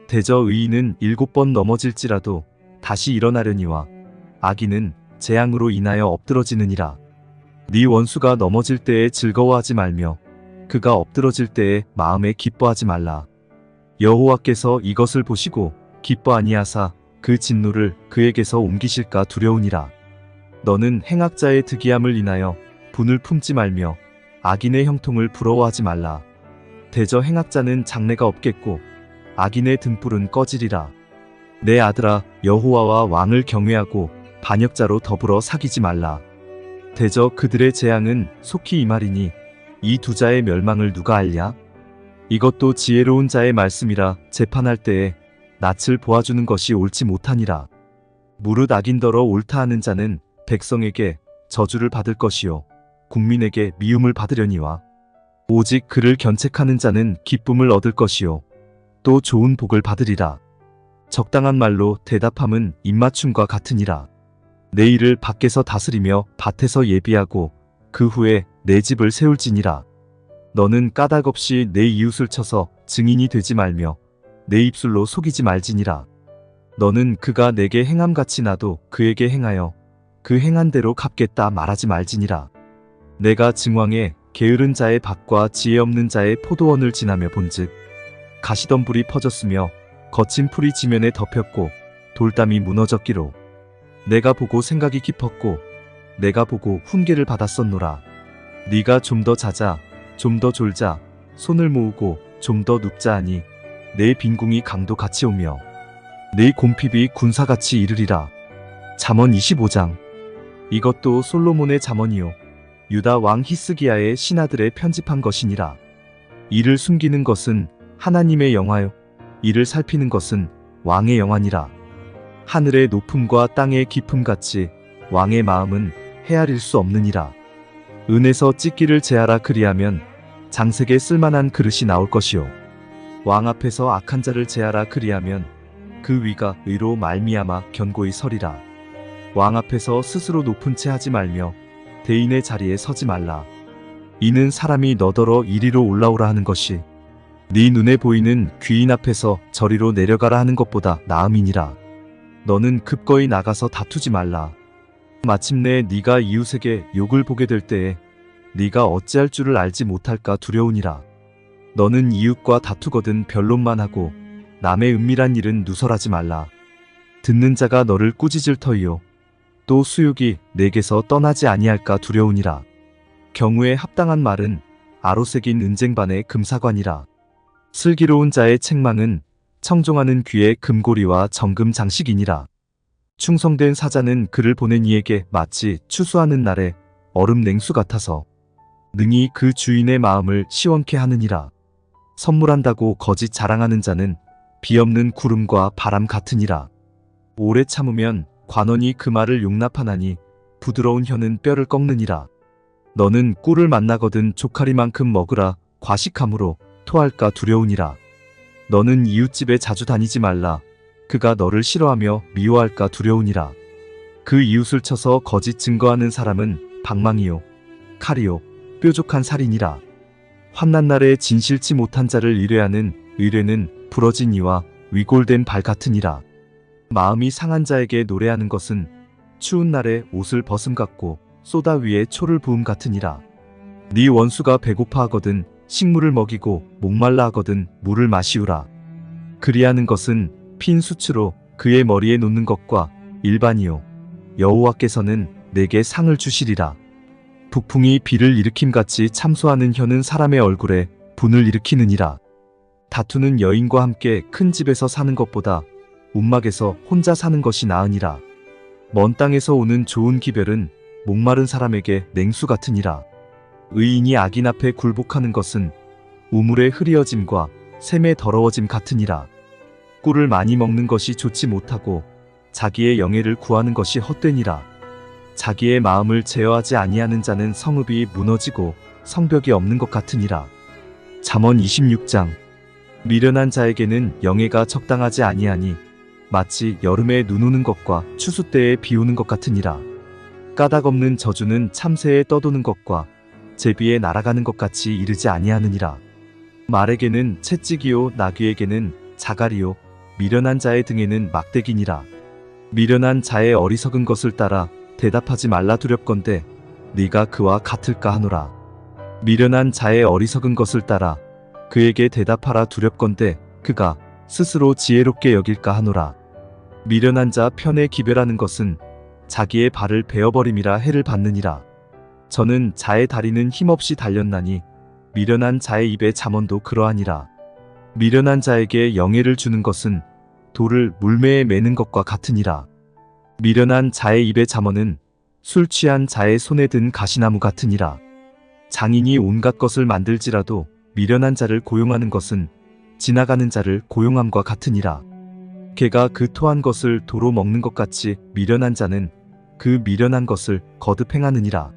대저 의인은 7번 넘어질지라도 다시 일어나려니와 악인은 재앙으로 인하여 엎드러지느니라. 네 원수가 넘어질 때에 즐거워하지 말며 그가 엎드러질 때에 마음에 기뻐하지 말라. 여호와께서 이것을 보시고 기뻐 아니하사 그 진노를 그에게서 옮기실까 두려우니라. 너는 행악자의 득이함을 인하여 분을 품지 말며 악인의 형통을 부러워하지 말라. 대저 행악자는 장래가 없겠고 악인의 등불은 꺼지리라. 내 아들아, 여호와와 왕을 경외하고 반역자로 더불어 사귀지 말라. 대저 그들의 재앙은 속히 임하리니 이 두 자의 멸망을 누가 알랴? 이것도 지혜로운 자의 말씀이라. 재판할 때에 낯을 보아주는 것이 옳지 못하니라. 무릇 악인더러 옳다 하는 자는 백성에게 저주를 받을 것이요 국민에게 미움을 받으려니와 오직 그를 견책하는 자는 기쁨을 얻을 것이요 또 좋은 복을 받으리라. 적당한 말로 대답함은 입맞춤과 같으니라. 내 일을 밖에서 다스리며 밭에서 예비하고 그 후에 내 집을 세울지니라. 너는 까닭없이 내 이웃을 쳐서 증인이 되지 말며 내 입술로 속이지 말지니라. 너는 그가 내게 행함같이 나도 그에게 행하여 그 행한 대로 갚겠다 말하지 말지니라. 내가 증왕에 게으른 자의 밭과 지혜 없는 자의 포도원을 지나며 본즉 가시덤불이 퍼졌으며 거친 풀이 지면에 덮였고 돌담이 무너졌기로 내가 보고 생각이 깊었고 내가 보고 훈계를 받았었노라. 네가 좀 더 자자 좀 더 졸자 손을 모으고 좀 더 눕자 하니 내 빈궁이 강도 같이 오며 내 곰핍이 군사같이 이르리라. 잠언 25장. 이것도 솔로몬의 잠언이요 유다 왕 히스기야의 신하들의 편집한 것이니라. 이를 숨기는 것은 하나님의 영화요 이를 살피는 것은 왕의 영화니라. 하늘의 높음과 땅의 깊음같이 왕의 마음은 헤아릴 수 없느니라. 은에서 찢기를 제하라 그리하면 장색에 쓸만한 그릇이 나올 것이요 왕 앞에서 악한 자를 제하라 그리하면 그 위가 의로 말미암아 견고히 서리라. 왕 앞에서 스스로 높은 채 하지 말며 대인의 자리에 서지 말라. 이는 사람이 너더러 이리로 올라오라 하는 것이 네 눈에 보이는 귀인 앞에서 저리로 내려가라 하는 것보다 나음이니라. 너는 급거이 나가서 다투지 말라. 마침내 네가 이웃에게 욕을 보게 될 때에 네가 어찌할 줄을 알지 못할까 두려우니라. 너는 이웃과 다투거든 변론만 하고 남의 은밀한 일은 누설하지 말라. 듣는 자가 너를 꾸짖을 터이요 또 수욕이 내게서 떠나지 아니할까 두려우니라. 경우에 합당한 말은 아로새긴 은쟁반의 금사관이라. 슬기로운 자의 책망은 청종하는 귀의 금고리와 정금 장식이니라. 충성된 사자는 그를 보낸 이에게 마치 추수하는 날에 얼음 냉수 같아서 능히 그 주인의 마음을 시원케 하느니라. 선물한다고 거짓 자랑하는 자는 비없는 구름과 바람 같으니라. 오래 참으면 관원이 그 말을 용납하나니 부드러운 혀는 뼈를 꺾느니라. 너는 꿀을 만나거든 조카리만큼 먹으라. 과식함으로 토할까 두려우니라. 너는 이웃집에 자주 다니지 말라. 그가 너를 싫어하며 미워할까 두려우니라. 그 이웃을 쳐서 거짓 증거하는 사람은 방망이요 칼이요 뾰족한 살이니라. 환난 날에 진실치 못한 자를 의뢰하는 의뢰는 부러진 이와 위골된 발 같으니라. 마음이 상한 자에게 노래하는 것은 추운 날에 옷을 벗음 같고 쏘다 위에 초를 부음 같으니라. 네 원수가 배고파하거든 식물을 먹이고 목말라 하거든 물을 마시우라. 그리하는 것은 핀 수치로 그의 머리에 놓는 것과 일반이요 여호와께서는 내게 상을 주시리라. 북풍이 비를 일으킴같이 참소하는 혀는 사람의 얼굴에 분을 일으키느니라. 다투는 여인과 함께 큰 집에서 사는 것보다 움막에서 혼자 사는 것이 나으니라. 먼 땅에서 오는 좋은 기별은 목마른 사람에게 냉수 같으니라. 의인이 악인 앞에 굴복하는 것은 우물의 흐리어짐과 샘의 더러워짐 같으니라. 꿀을 많이 먹는 것이 좋지 못하고 자기의 영예를 구하는 것이 헛되니라. 자기의 마음을 제어하지 아니하는 자는 성읍이 무너지고 성벽이 없는 것 같으니라. 잠언 26장. 미련한 자에게는 영예가 적당하지 아니하니 마치 여름에 눈 오는 것과 추수 때에 비 오는 것 같으니라. 까닭 없는 저주는 참새에 떠도는 것과 제비에 날아가는 것 같이 이르지 아니하느니라. 말에게는 채찍이요 나귀에게는 자갈이요 미련한 자의 등에는 막대기니라. 미련한 자의 어리석은 것을 따라 대답하지 말라 두렵건대 네가 그와 같을까 하노라. 미련한 자의 어리석은 것을 따라 그에게 대답하라 두렵건대 그가 스스로 지혜롭게 여길까 하노라. 미련한 자 편에 기별하는 것은 자기의 발을 베어버림이라 해를 받느니라. 저는 자의 다리는 힘없이 달렸나니 미련한 자의 입의 잠언도 그러하니라. 미련한 자에게 영예를 주는 것은 돌을 물매에 매는 것과 같으니라. 미련한 자의 입의 잠언은 술 취한 자의 손에 든 가시나무 같으니라. 장인이 온갖 것을 만들지라도 미련한 자를 고용하는 것은 지나가는 자를 고용함과 같으니라. 개가 그 토한 것을 도로 먹는 것 같이 미련한 자는 그 미련한 것을 거듭 행하느니라.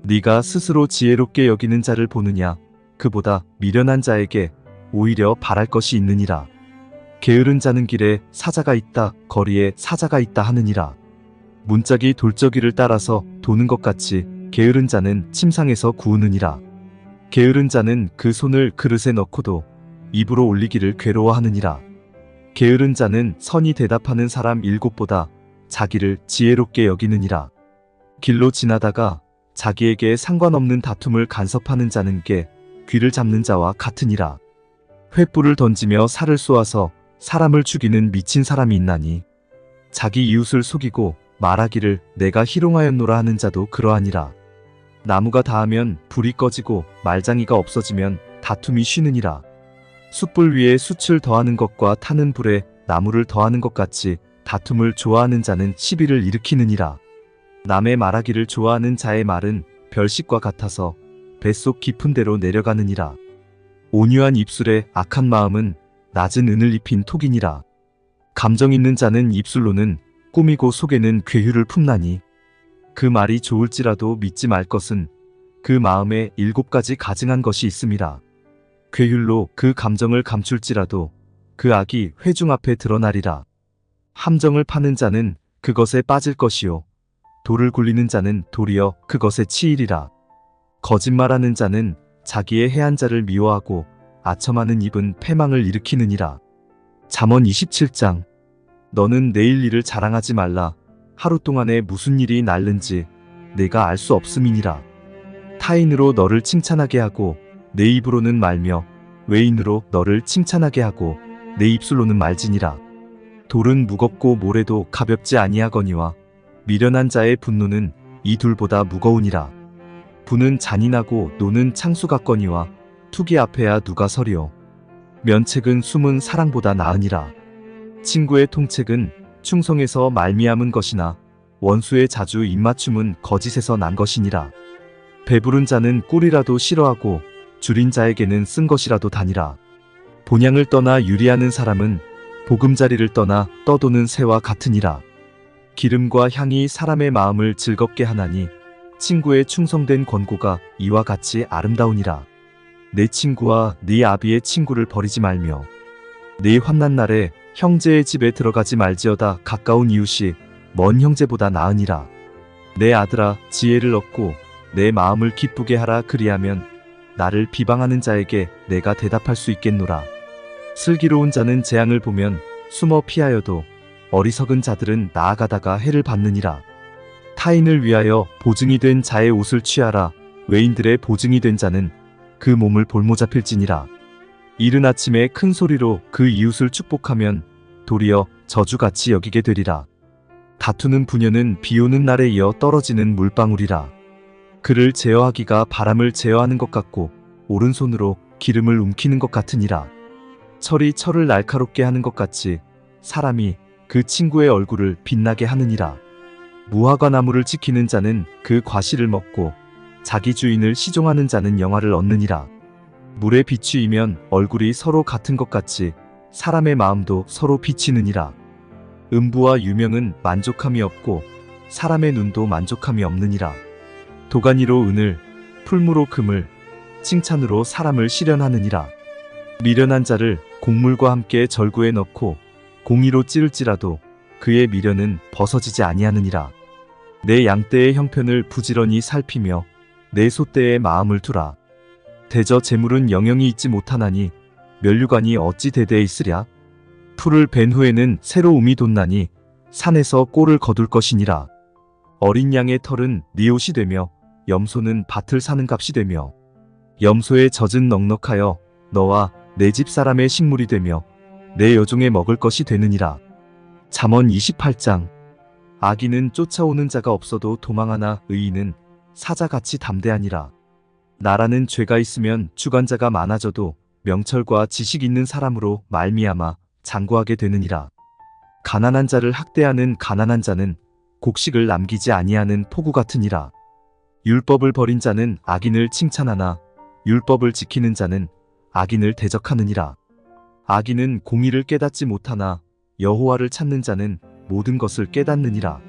네가 스스로 지혜롭게 여기는 자를 보느냐? 그보다 미련한 자에게 오히려 바랄 것이 있느니라. 게으른 자는 길에 사자가 있다, 거리에 사자가 있다 하느니라. 문짝이 돌저귀를 따라서 도는 것 같이 게으른 자는 침상에서 구우느니라. 게으른 자는 그 손을 그릇에 넣고도 입으로 올리기를 괴로워하느니라. 게으른 자는 선히 대답하는 사람 7보다 자기를 지혜롭게 여기느니라. 길로 지나다가 자기에게 상관없는 다툼을 간섭하는 자는 게 귀를 잡는 자와 같으니라. 횃불을 던지며 살을 쏘아서 사람을 죽이는 미친 사람이 있나니 자기 이웃을 속이고 말하기를 내가 희롱하였노라 하는 자도 그러하니라. 나무가 닿으면 불이 꺼지고 말장이가 없어지면 다툼이 쉬느니라. 숯불 위에 숯을 더하는 것과 타는 불에 나무를 더하는 것 같이 다툼을 좋아하는 자는 시비를 일으키느니라. 남의 말하기를 좋아하는 자의 말은 별식과 같아서 뱃속 깊은 데로 내려가느니라. 온유한 입술에 악한 마음은 낮은 은을 입힌 톡이니라. 감정 있는 자는 입술로는 꾸미고 속에는 괴휴를 품나니 그 말이 좋을지라도 믿지 말 것은 그 마음에 7가지 가증한 것이 있음이라. 괴휼로 그 감정을 감출지라도 그 악이 회중 앞에 드러나리라. 함정을 파는 자는 그것에 빠질 것이요 돌을 굴리는 자는 도리어 그것에 치이리라. 거짓말하는 자는 자기의 해한 자를 미워하고 아첨하는 입은 패망을 일으키느니라. 잠언 27장. 너는 내일 일을 자랑하지 말라. 하루 동안에 무슨 일이 날는지 내가 알 수 없음이니라. 타인으로 너를 칭찬하게 하고 내 입으로는 말며 외인으로 너를 칭찬하게 하고 내 입술로는 말지니라. 돌은 무겁고 모래도 가볍지 아니하거니와 미련한 자의 분노는 이 둘보다 무거우니라. 부는 잔인하고 노는 창수 같거니와 투기 앞에야 누가 서리오. 면책은 숨은 사랑보다 나으니라. 친구의 통책은 충성에서 말미암은 것이나 원수의 자주 입맞춤은 거짓에서 난 것이니라. 배부른 자는 꿀이라도 싫어하고 줄인 자에게는 쓴 것이라도 다니라. 본향을 떠나 유리하는 사람은 보금자리를 떠나 떠도는 새와 같으니라. 기름과 향이 사람의 마음을 즐겁게 하나니 친구의 충성된 권고가 이와 같이 아름다우니라. 내 친구와 네 아비의 친구를 버리지 말며 네 환난 날에 형제의 집에 들어가지 말지어다. 가까운 이웃이 먼 형제보다 나으니라. 내 아들아, 지혜를 얻고 내 마음을 기쁘게 하라. 그리하면 나를 비방하는 자에게 내가 대답할 수 있겠노라. 슬기로운 자는 재앙을 보면 숨어 피하여도 어리석은 자들은 나아가다가 해를 받느니라. 타인을 위하여 보증이 된 자의 옷을 취하라. 외인들의 보증이 된 자는 그 몸을 볼모잡힐지니라. 이른 아침에 큰 소리로 그 이웃을 축복하면 도리어 저주같이 여기게 되리라. 다투는 부녀는 비 오는 날에 이어 떨어지는 물방울이라. 그를 제어하기가 바람을 제어하는 것 같고 오른손으로 기름을 움키는 것 같으니라. 철이 철을 날카롭게 하는 것 같이 사람이 그 친구의 얼굴을 빛나게 하느니라. 무화과 나무를 지키는 자는 그 과실을 먹고 자기 주인을 시종하는 자는 영화를 얻느니라. 물에 비추이면 얼굴이 서로 같은 것 같이 사람의 마음도 서로 비치느니라. 음부와 유명은 만족함이 없고 사람의 눈도 만족함이 없느니라. 도가니로 은을, 풀무로 금을, 칭찬으로 사람을 실현하느니라. 미련한 자를 곡물과 함께 절구에 넣고 공의로 찌를지라도 그의 미련은 벗어지지 아니하느니라. 내 양떼의 형편을 부지런히 살피며 내 소떼의 마음을 두라. 대저 재물은 영영이 있지 못하나니 면류관이 어찌 대대에 있으랴. 풀을 벤 후에는 새로 움이 돋나니 산에서 꼴을 거둘 것이니라. 어린 양의 털은 네 옷이 되며 염소는 밭을 사는 값이 되며 염소의 젖은 넉넉하여 너와 내 집 사람의 식물이 되며 내 여종의 먹을 것이 되느니라. 잠언 28장. 악인은 쫓아오는 자가 없어도 도망하나 의인은 사자같이 담대하니라. 나라는 죄가 있으면 주관자가 많아져도 명철과 지식 있는 사람으로 말미암아 장구하게 되느니라. 가난한 자를 학대하는 가난한 자는 곡식을 남기지 아니하는 포구 같으니라. 율법을 버린 자는 악인을 칭찬하나 율법을 지키는 자는 악인을 대적하느니라. 악인은 공의를 깨닫지 못하나 여호와를 찾는 자는 모든 것을 깨닫느니라.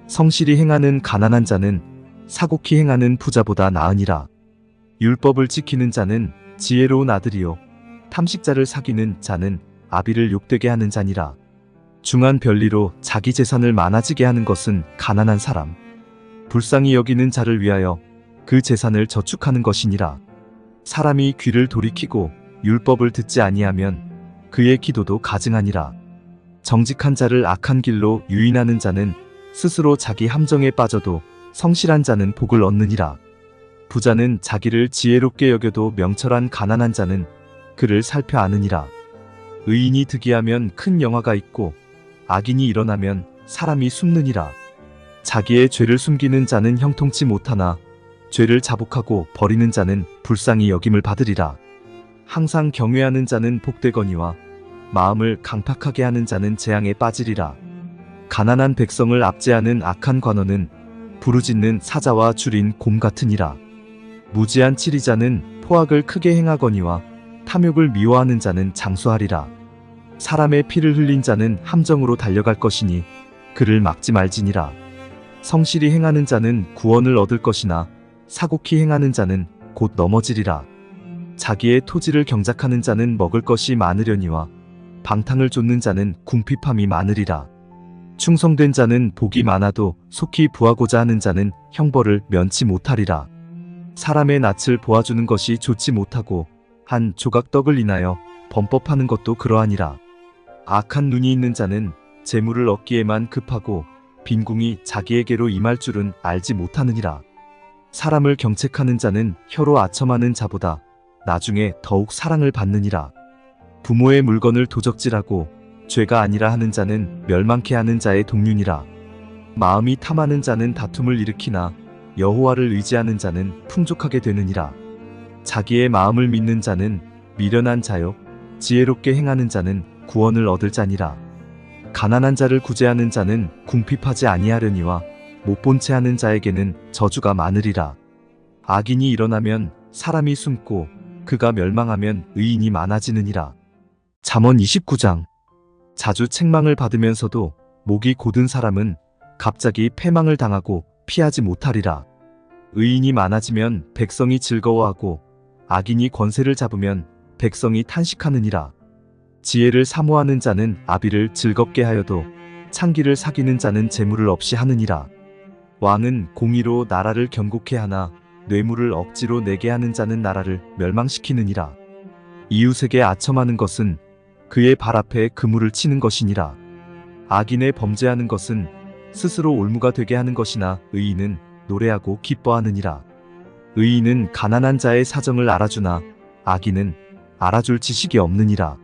성실히 행하는 가난한 자는 사곡히 행하는 부자보다 나으니라. 율법을 지키는 자는 지혜로운 아들이요 탐식자를 사귀는 자는 아비를 욕되게 하는 자니라. 중한 별리로 자기 재산을 많아지게 하는 것은 가난한 사람, 불쌍히 여기는 자를 위하여 그 재산을 저축하는 것이니라. 사람이 귀를 돌이키고 율법을 듣지 아니하면 그의 기도도 가증하니라. 정직한 자를 악한 길로 유인하는 자는 스스로 자기 함정에 빠져도 성실한 자는 복을 얻느니라. 부자는 자기를 지혜롭게 여겨도 명철한 가난한 자는 그를 살펴 아느니라. 의인이 득이하면 큰 영화가 있고 악인이 일어나면 사람이 숨느니라. 자기의 죄를 숨기는 자는 형통치 못하나 죄를 자복하고 버리는 자는 불쌍히 여김을 받으리라. 항상 경외하는 자는 복되거니와 마음을 강팍하게 하는 자는 재앙에 빠지리라. 가난한 백성을 압제하는 악한 관원은 부르짖는 사자와 줄인 곰 같으니라. 무지한 치리자는 포악을 크게 행하거니와 탐욕을 미워하는 자는 장수하리라. 사람의 피를 흘린 자는 함정으로 달려갈 것이니 그를 막지 말지니라. 성실히 행하는 자는 구원을 얻을 것이나 사곡히 행하는 자는 곧 넘어지리라. 자기의 토지를 경작하는 자는 먹을 것이 많으려니와 방탕을 쫓는 자는 궁핍함이 많으리라. 충성된 자는 복이 많아도 속히 부하고자 하는 자는 형벌을 면치 못하리라. 사람의 낯을 보아주는 것이 좋지 못하고 한 조각 떡을 인하여 범법하는 것도 그러하니라. 악한 눈이 있는 자는 재물을 얻기에만 급하고 빈궁이 자기에게로 임할 줄은 알지 못하느니라. 사람을 경책하는 자는 혀로 아첨하는 자보다 나중에 더욱 사랑을 받느니라. 부모의 물건을 도적질하고 죄가 아니라 하는 자는 멸망케 하는 자의 동륜이라. 마음이 탐하는 자는 다툼을 일으키나 여호와를 의지하는 자는 풍족하게 되느니라. 자기의 마음을 믿는 자는 미련한 자요 지혜롭게 행하는 자는 구원을 얻을 자니라. 가난한 자를 구제하는 자는 궁핍하지 아니하려니와 못본 채 하는 자에게는 저주가 많으리라. 악인이 일어나면 사람이 숨고 그가 멸망하면 의인이 많아지느니라. 잠언 29장. 자주 책망을 받으면서도 목이 곧은 사람은 갑자기 패망을 당하고 피하지 못하리라. 의인이 많아지면 백성이 즐거워하고 악인이 권세를 잡으면 백성이 탄식하느니라. 지혜를 사모하는 자는 아비를 즐겁게 하여도 창기를 사귀는 자는 재물을 없이 하느니라. 왕은 공의로 나라를 견고케 하나 뇌물을 억지로 내게 하는 자는 나라를 멸망시키느니라. 이웃에게 아첨하는 것은 그의 발 앞에 그물을 치는 것이니라. 악인의 범죄하는 것은 스스로 올무가 되게 하는 것이나 의인은 노래하고 기뻐하느니라. 의인은 가난한 자의 사정을 알아주나 악인은 알아줄 지식이 없느니라.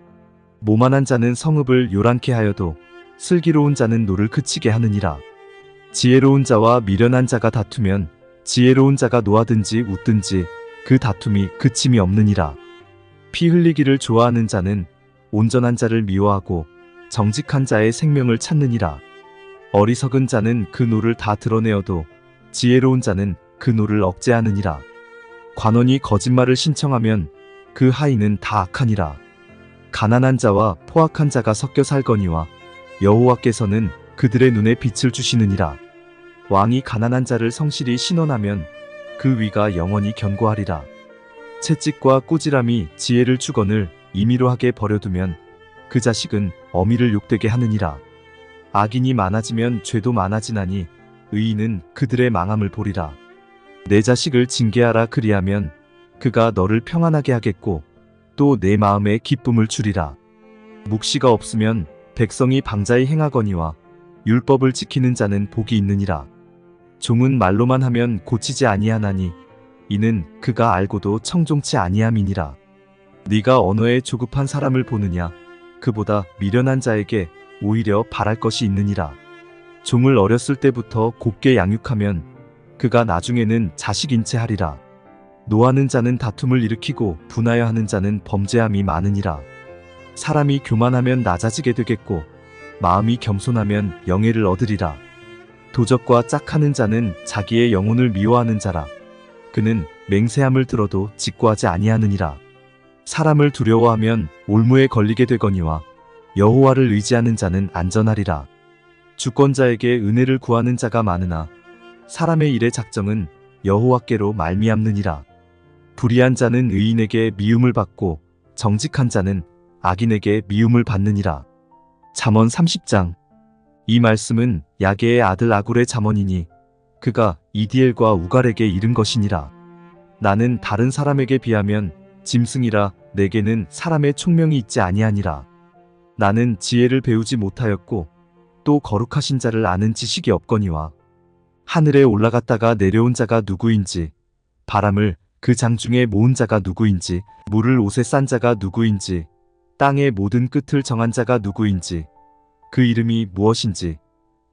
모만한 자는 성읍을 요란케 하여도 슬기로운 자는 노를 그치게 하느니라. 지혜로운 자와 미련한 자가 다투면 지혜로운 자가 노하든지 웃든지 그 다툼이 그침이 없느니라. 피 흘리기를 좋아하는 자는 온전한 자를 미워하고 정직한 자의 생명을 찾느니라. 어리석은 자는 그 노를 다 드러내어도 지혜로운 자는 그 노를 억제하느니라. 관원이 거짓말을 신청하면 그 하인은 다 악하니라. 가난한 자와 포악한 자가 섞여 살거니와 여호와께서는 그들의 눈에 빛을 주시느니라. 왕이 가난한 자를 성실히 신원하면 그 위가 영원히 견고하리라. 채찍과 꾸지람이 지혜를 주거늘 임의로 하게 버려두면 그 자식은 어미를 욕되게 하느니라. 악인이 많아지면 죄도 많아지나니 의인은 그들의 망함을 보리라. 내 자식을 징계하라 그리하면 그가 너를 평안하게 하겠고 또 내 마음에 기쁨을 주리라. 묵시가 없으면 백성이 방자히 행하거니와 율법을 지키는 자는 복이 있느니라. 종은 말로만 하면 고치지 아니하나니 이는 그가 알고도 청종치 아니함이니라. 네가 언어에 조급한 사람을 보느냐? 그보다 미련한 자에게 오히려 바랄 것이 있느니라. 종을 어렸을 때부터 곱게 양육하면 그가 나중에는 자식인 채 하리라. 노하는 자는 다툼을 일으키고 분하여 하는 자는 범죄함이 많으니라. 사람이 교만하면 낮아지게 되겠고 마음이 겸손하면 영예를 얻으리라. 도적과 짝하는 자는 자기의 영혼을 미워하는 자라. 그는 맹세함을 들어도 직고하지 아니하느니라. 사람을 두려워하면 올무에 걸리게 되거니와 여호와를 의지하는 자는 안전하리라. 주권자에게 은혜를 구하는 자가 많으나 사람의 일의 작정은 여호와께로 말미암느니라. 불의한 자는 의인에게 미움을 받고 정직한 자는 악인에게 미움을 받느니라. 잠언 30장. 이 말씀은 야게의 아들 아굴의 잠언이니 그가 이디엘과 우갈에게 이른 것이니라. 나는 다른 사람에게 비하면 짐승이라 내게는 사람의 총명이 있지 아니하니라. 나는 지혜를 배우지 못하였고 또 거룩하신 자를 아는 지식이 없거니와 하늘에 올라갔다가 내려온 자가 누구인지 바람을 그 장중에 모은 자가 누구인지 물을 옷에 싼 자가 누구인지 땅의 모든 끝을 정한 자가 누구인지 그 이름이 무엇인지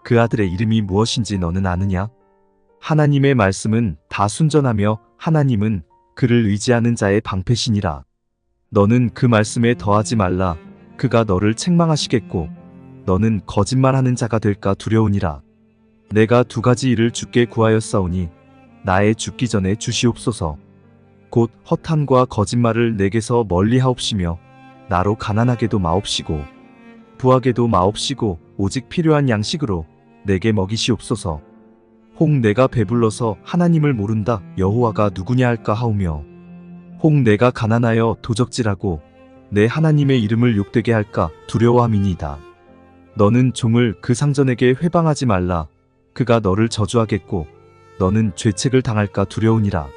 그 아들의 이름이 무엇인지 너는 아느냐? 하나님의 말씀은 다 순전하며 하나님은 그를 의지하는 자의 방패시니라. 너는 그 말씀에 더하지 말라. 그가 너를 책망하시겠고 너는 거짓말하는 자가 될까 두려우니라. 내가 두 가지 일을 주께 구하였사오니 나의 죽기 전에 주시옵소서. 곧 허탄과 거짓말을 내게서 멀리하옵시며 나로 가난하게도 마옵시고 부하게도 마옵시고 오직 필요한 양식으로 내게 먹이시옵소서. 혹 내가 배불러서 하나님을 모른다 여호와가 누구냐 할까 하오며 혹 내가 가난하여 도적질하고 내 하나님의 이름을 욕되게 할까 두려워함이니이다. 너는 종을 그 상전에게 회방하지 말라. 그가 너를 저주하겠고 너는 죄책을 당할까 두려우니라.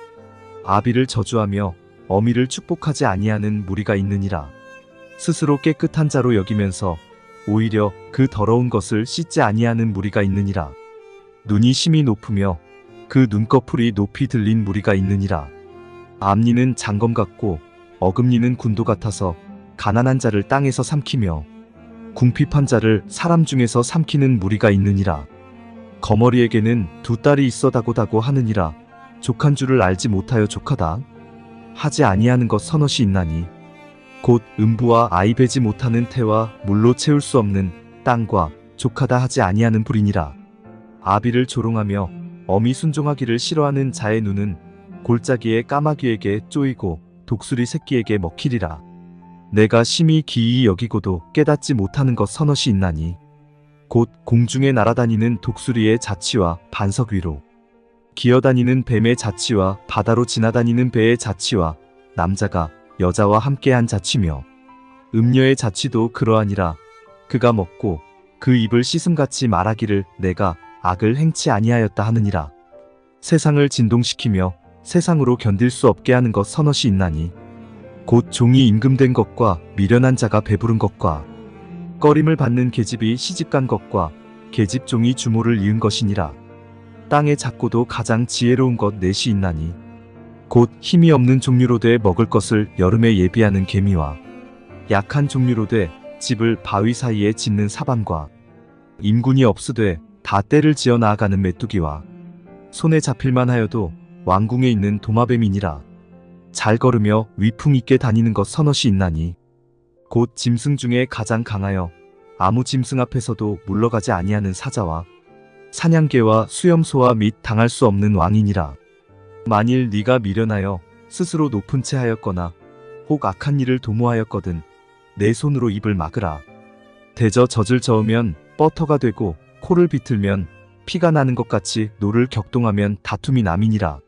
아비를 저주하며 어미를 축복하지 아니하는 무리가 있느니라. 스스로 깨끗한 자로 여기면서 오히려 그 더러운 것을 씻지 아니하는 무리가 있느니라. 눈이 심히 높으며 그 눈꺼풀이 높이 들린 무리가 있느니라. 암니는 장검 같고 어금니는 군도 같아서 가난한 자를 땅에서 삼키며 궁핍한 자를 사람 중에서 삼키는 무리가 있느니라. 거머리에게는 두 딸이 있어다고다고 하느니라. 족한 줄을 알지 못하여 족하다 하지 아니하는 것 서너시 있나니 곧 음부와 아이 베지 못하는 태와 물로 채울 수 없는 땅과 족하다 하지 아니하는 불이니라. 아비를 조롱하며 어미 순종하기를 싫어하는 자의 눈은 골짜기의 까마귀에게 쪼이고 독수리 새끼에게 먹히리라. 내가 심히 기이히 여기고도 깨닫지 못하는 것 서너시 있나니 곧 공중에 날아다니는 독수리의 자치와 반석 위로 기어다니는 뱀의 자치와 바다로 지나다니는 배의 자치와 남자가 여자와 함께한 자치며 음녀의 자치도 그러하니라. 그가 먹고 그 입을 씻음같이 말하기를 내가 악을 행치 아니하였다 하느니라. 세상을 진동시키며 세상으로 견딜 수 없게 하는 것 서너시 있나니 곧 종이 임금된 것과 미련한 자가 배부른 것과 꺼림을 받는 계집이 시집간 것과 계집종이 주모를 이은 것이니라. 땅의 작고도 가장 지혜로운 것 넷이 있나니 곧 힘이 없는 종류로 돼 먹을 것을 여름에 예비하는 개미와 약한 종류로 돼 집을 바위 사이에 짓는 사방과 임군이 없으되 다 때를 지어 나아가는 메뚜기와 손에 잡힐만 하여도 왕궁에 있는 도마뱀이니라. 잘 걸으며 위풍 있게 다니는 것 서너시 있나니 곧 짐승 중에 가장 강하여 아무 짐승 앞에서도 물러가지 아니하는 사자와 사냥개와 수염소와 및 당할 수 없는 왕이니라. 만일 네가 미련하여 스스로 높은 채 하였거나 혹 악한 일을 도모하였거든 내 손으로 입을 막으라. 대저 젖을 저으면 뻐터가 되고 코를 비틀면 피가 나는 것 같이 노를 격동하면 다툼이 남이니라.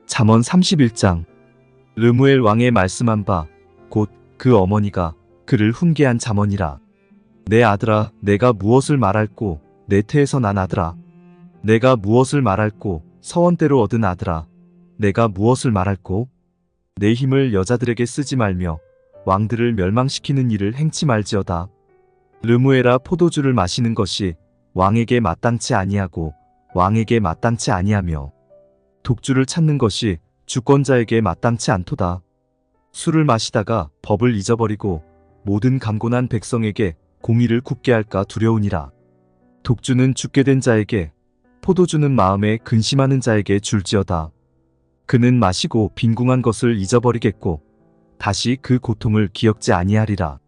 잠언 31장. 르무엘 왕의 말씀한 바 곧 그 어머니가 그를 훈계한 잠언이라. 내 아들아 내가 무엇을 말할꼬 내 태에서 난 아들아 내가 무엇을 말할꼬 서원대로 얻은 아들아 내가 무엇을 말할꼬 내 힘을 여자들에게 쓰지 말며 왕들을 멸망시키는 일을 행치 말지어다. 르무엘아 포도주를 마시는 것이 왕에게 마땅치 아니하고 왕에게 마땅치 아니하며 독주를 찾는 것이 주권자에게 마땅치 않도다. 술을 마시다가 법을 잊어버리고 모든 강곤한 백성에게 공의를 굽게 할까 두려우니라. 독주는 죽게 된 자에게 포도주는 마음에 근심하는 자에게 줄지어다. 그는 마시고 빈궁한 것을 잊어버리겠고 다시 그 고통을 기억지 아니하리라.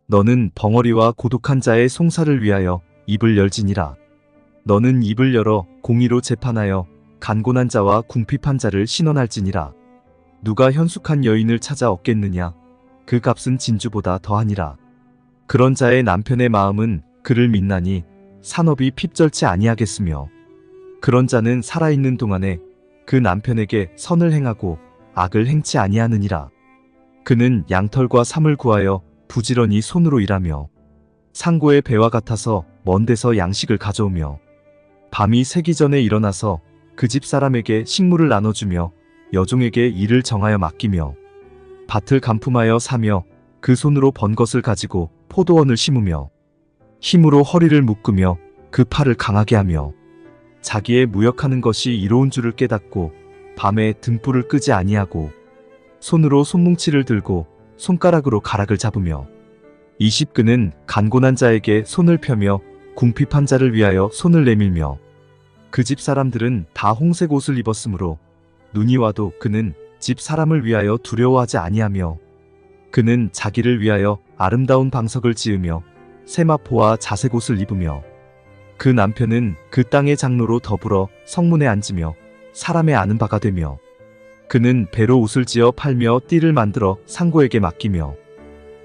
너는 벙어리와 고독한 자의 송사를 위하여 입을 열지니라. 너는 입을 열어 공의로 재판하여 간곤한 자와 궁핍한 자를 신원할지니라. 누가 현숙한 여인을 찾아 얻겠느냐 그 값은 진주보다 더하니라. 그런 자의 남편의 마음은 그를 믿나니 산업이 핍절치 아니하겠으며 그런 자는 살아있는 동안에 그 남편에게 선을 행하고 악을 행치 아니하느니라. 그는 양털과 삼을 구하여 부지런히 손으로 일하며 상고의 배와 같아서 먼 데서 양식을 가져오며 밤이 새기 전에 일어나서 그 집 사람에게 식물을 나눠주며 여종에게 일을 정하여 맡기며 밭을 간품하여 사며 그 손으로 번 것을 가지고 포도원을 심으며 힘으로 허리를 묶으며 그 팔을 강하게 하며 자기의 무역하는 것이 이로운 줄을 깨닫고 밤에 등불을 끄지 아니하고 손으로 손뭉치를 들고 손가락으로 가락을 잡으며 20그는 간곤한 자에게 손을 펴며 궁핍한 자를 위하여 손을 내밀며 그 집 사람들은 다 홍색 옷을 입었으므로 눈이 와도 그는 집 사람을 위하여 두려워하지 아니하며 그는 자기를 위하여 아름다운 방석을 지으며 세마포와 자색 옷을 입으며 그 남편은 그 땅의 장로로 더불어 성문에 앉으며 사람의 아는 바가 되며 그는 배로 옷을 지어 팔며 띠를 만들어 상고에게 맡기며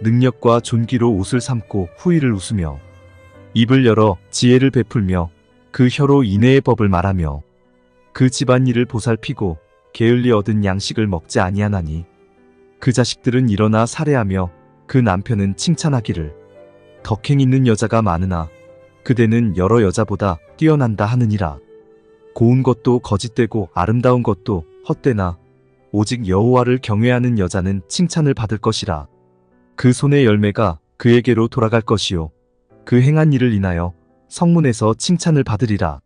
능력과 존귀로 옷을 삼고 후일을 웃으며 입을 열어 지혜를 베풀며 그 혀로 인애의 법을 말하며 그 집안일을 보살피고 게을리 얻은 양식을 먹지 아니하나니 그 자식들은 일어나 살해하며 그 남편은 칭찬하기를 덕행 있는 여자가 많으나 그대는 여러 여자보다 뛰어난다 하느니라. 고운 것도 거짓되고 아름다운 것도 헛되나 오직 여호와를 경외하는 여자는 칭찬을 받을 것이라. 그 손의 열매가 그에게로 돌아갈 것이요 그 행한 일을 인하여 성문에서 칭찬을 받으리라.